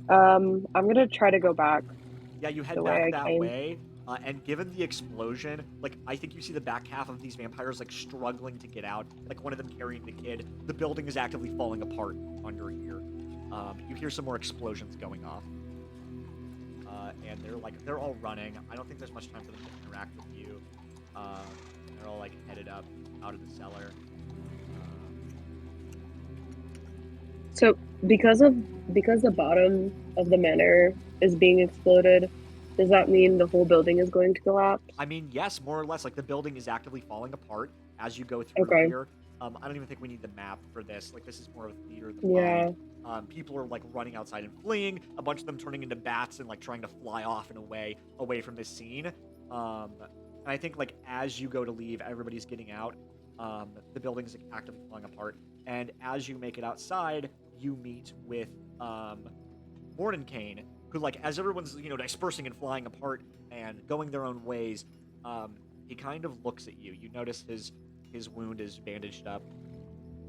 I'm gonna try to go back. Yeah, you head back that way. And given the explosion, like I think you see the back half of these vampires like struggling to get out. Like one of them carrying the kid. The building is actively falling apart under here. You hear some more explosions going off. And they're all running. I don't think there's much time for them to interact with you. They're all like headed up out of the cellar. So because the bottom of the manor is being exploded, does that mean the whole building is going to collapse? I mean, yes, more or less. Like the building is actively falling apart as you go through here. I don't even think we need the map for this. Like this is more of a theater than mine. People are like running outside and fleeing. A bunch of them turning into bats and like trying to fly off and away from this scene. And I think like as you go to leave, everybody's getting out. The building is like, actively falling apart. And as you make it outside, you meet with Mordenkainen, who like as everyone's dispersing and flying apart and going their own ways, he kind of looks at you. You notice his wound is bandaged up.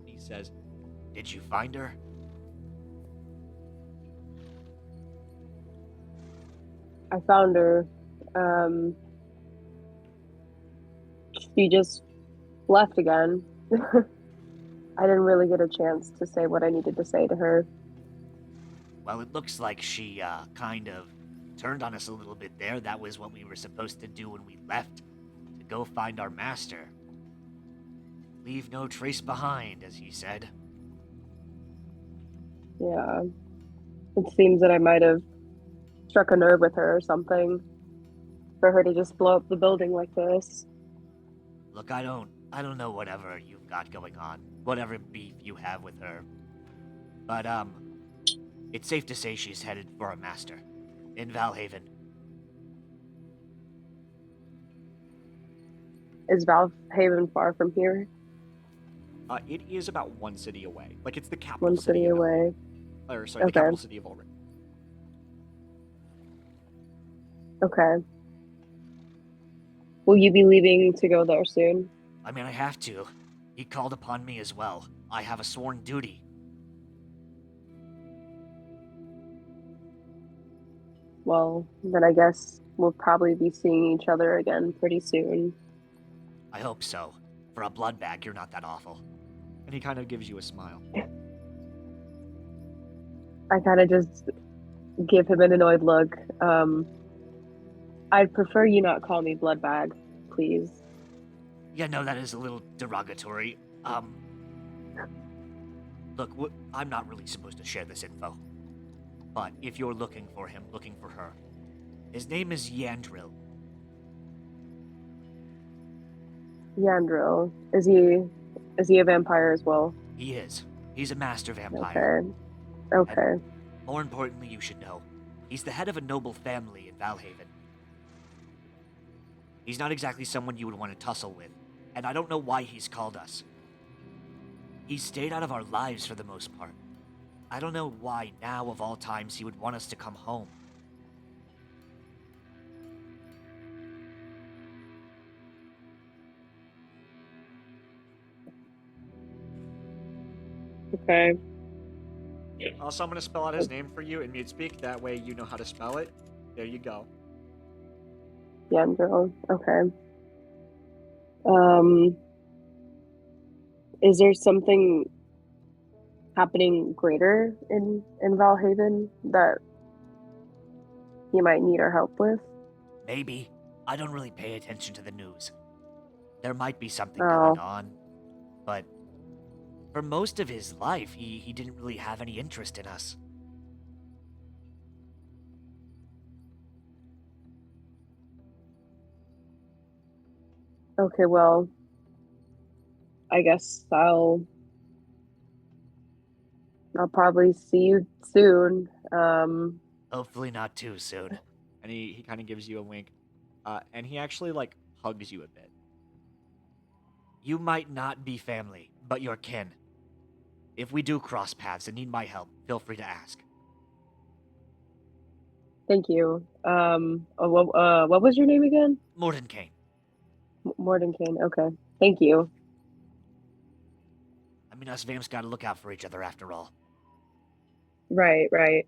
He says, "Did you find her?" I found her. She just left again. I didn't really get a chance to say what I needed to say to her. Well, it looks like she kind of turned on us a little bit there. That was what we were supposed to do when we left, to go find our master. Leave no trace behind, as he said. Yeah. It seems that I might have struck a nerve with her or something for her to just blow up the building like this. Look, I don't know whatever you've got going on, whatever beef you have with her. But, it's safe to say she's headed for a master in Valhaven. Is Valhaven far from here? It is about one city away. Like, it's the capital One city city of away. Or, sorry, the Okay. capital city of Ulrich. Okay. Will you be leaving to go there soon? I mean, I have to. He called upon me as well. I have a sworn duty. Well, then I guess we'll probably be seeing each other again pretty soon. I hope so. For a blood bag, you're not that awful. And he kind of gives you a smile. I kind of just give him an annoyed look. I'd prefer you not call me Bloodbag, please. Yeah, no, that is a little derogatory. Look, I'm not really supposed to share this info. But if you're looking for him, looking for her, his name is Yandril. Yandro, is he a vampire as well? He is. He's a master vampire. Okay. And more importantly, you should know, he's the head of a noble family in Valhaven. He's not exactly someone you would want to tussle with, and I don't know why he's called us. He's stayed out of our lives for the most part. I don't know why now, of all times, he would want us to come home. Okay. Also, I'm going to spell out his name for you in mute speak. That way you know how to spell it. There you go. Yandro. Okay. Is there something happening greater in Valhaven that you might need our help with? Maybe. I don't really pay attention to the news. There might be something Oh. going on, but for most of his life, he didn't really have any interest in us. Okay, well, I guess I'll probably see you soon. Hopefully not too soon. And he kind of gives you a wink. And he actually, like, hugs you a bit. You might not be family, but you're kin. If we do cross paths and need my help, feel free to ask. Thank you. What was your name again? Mordenkainen. Mordenkainen. Okay. Thank you. I mean, us vamps gotta look out for each other after all. Right.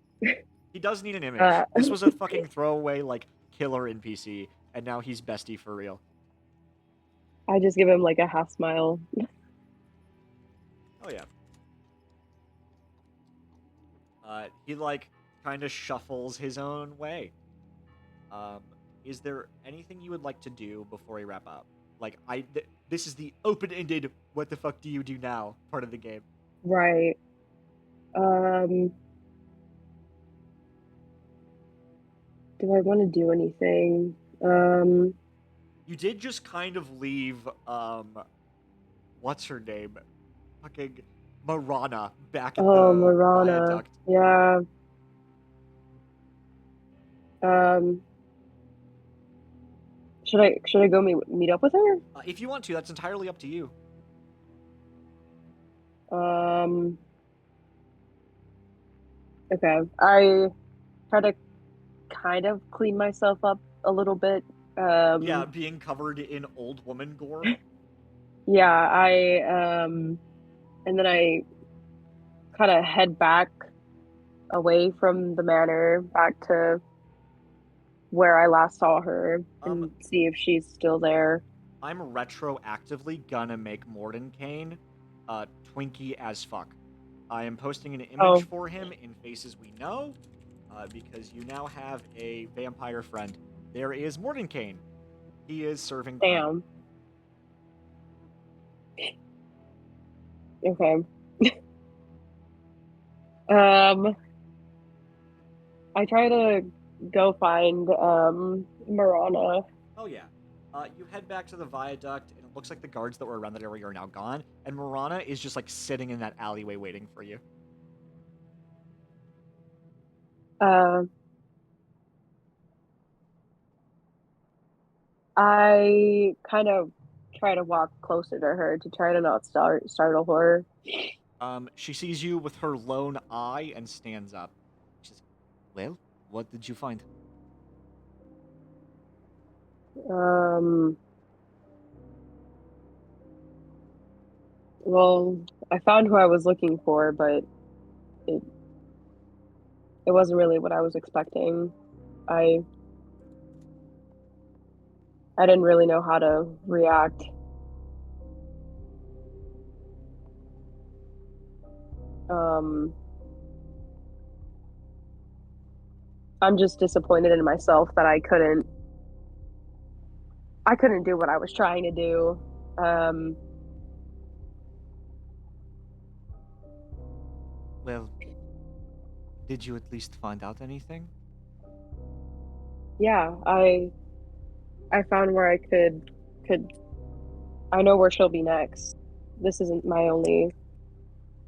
He does need an image. Uh, This was a fucking throwaway, like, killer NPC, and now he's bestie for real. I just give him like a half smile. Oh, yeah. He, like, kind of shuffles his own way. Is there anything you would like to do before we wrap up? Like, this is the open-ended, what the fuck do you do now part of the game. Right. Do I want to do anything? You did just kind of leave, what's her name? Fucking Marana back at the Marana. viaduct. Yeah. Should I go meet up with her? If you want to, that's entirely up to you. Okay. I try to kind of clean myself up a little bit. Yeah, being covered in old woman gore. Yeah, and then I kind of head back away from the manor, back to where I last saw her, and see if she's still there. I'm retroactively gonna make Mordenkainen Twinkie as fuck. I am posting an image for him in Faces We Know, because you now have a vampire friend. There is Mordenkainen. He is serving time. Damn. Okay. I try to go find Marana. Oh yeah. You head back to the viaduct, and it looks like the guards that were around that area are now gone, and Marana is just like sitting in that alleyway waiting for you. I kind of try to walk closer to her to try to not startle her. She sees you with her lone eye and stands up. She says, "Well, what did you find?" Um, well, I found who I was looking for, but it it wasn't really what I was expecting. I I didn't really know how to react. Um, I'm just disappointed in myself that I couldn't do what I was trying to do. Um, Well, did you at least find out anything? yeah, I found where I could I know where she'll be next. This isn't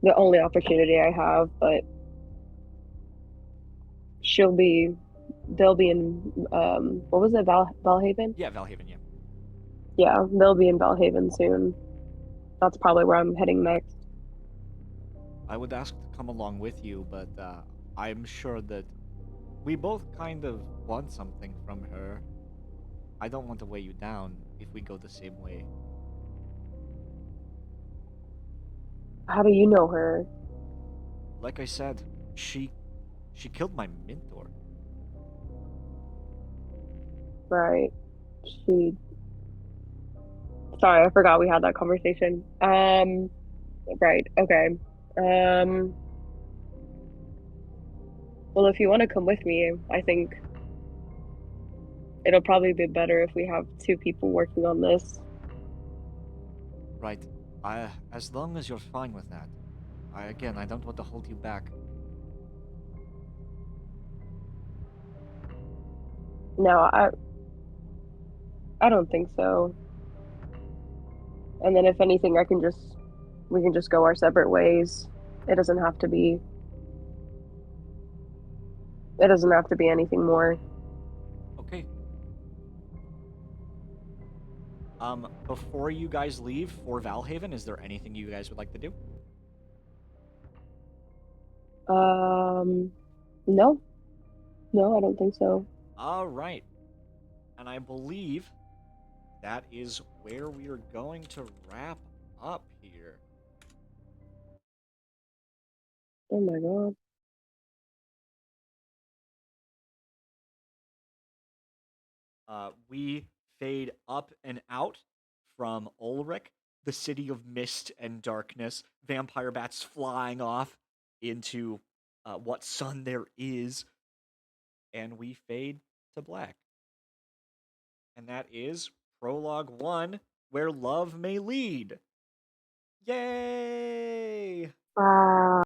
the only opportunity I have, but she'll be they'll be in what was it, Valhaven? Yeah, Valhaven, yeah. Yeah, they'll be in Valhaven soon. That's probably where I'm heading next. I would ask to come along with you, but I'm sure that we both kind of want something from her. I don't want to weigh you down if we go the same way. How do you know her? Like I said, she she killed my mentor. Right. She Sorry, I forgot we had that conversation. Right. Okay. Um, well, if you want to come with me, I think it'll probably be better if we have two people working on this. Right. As long as you're fine with that. I don't want to hold you back. No, I don't think so. And then if anything, we can just go our separate ways. It doesn't have to be it doesn't have to be anything more. Okay. Before you guys leave for Valhaven, is there anything you guys would like to do? Um, no, no, I don't think so. All right. And I believe that is where we are going to wrap up here. Oh my God. We fade up and out from Ulrich, the city of mist and darkness, vampire bats flying off into what sun there is, and we fade to black. And that is Prologue 1, Where Love May Lead. Yay! Wow.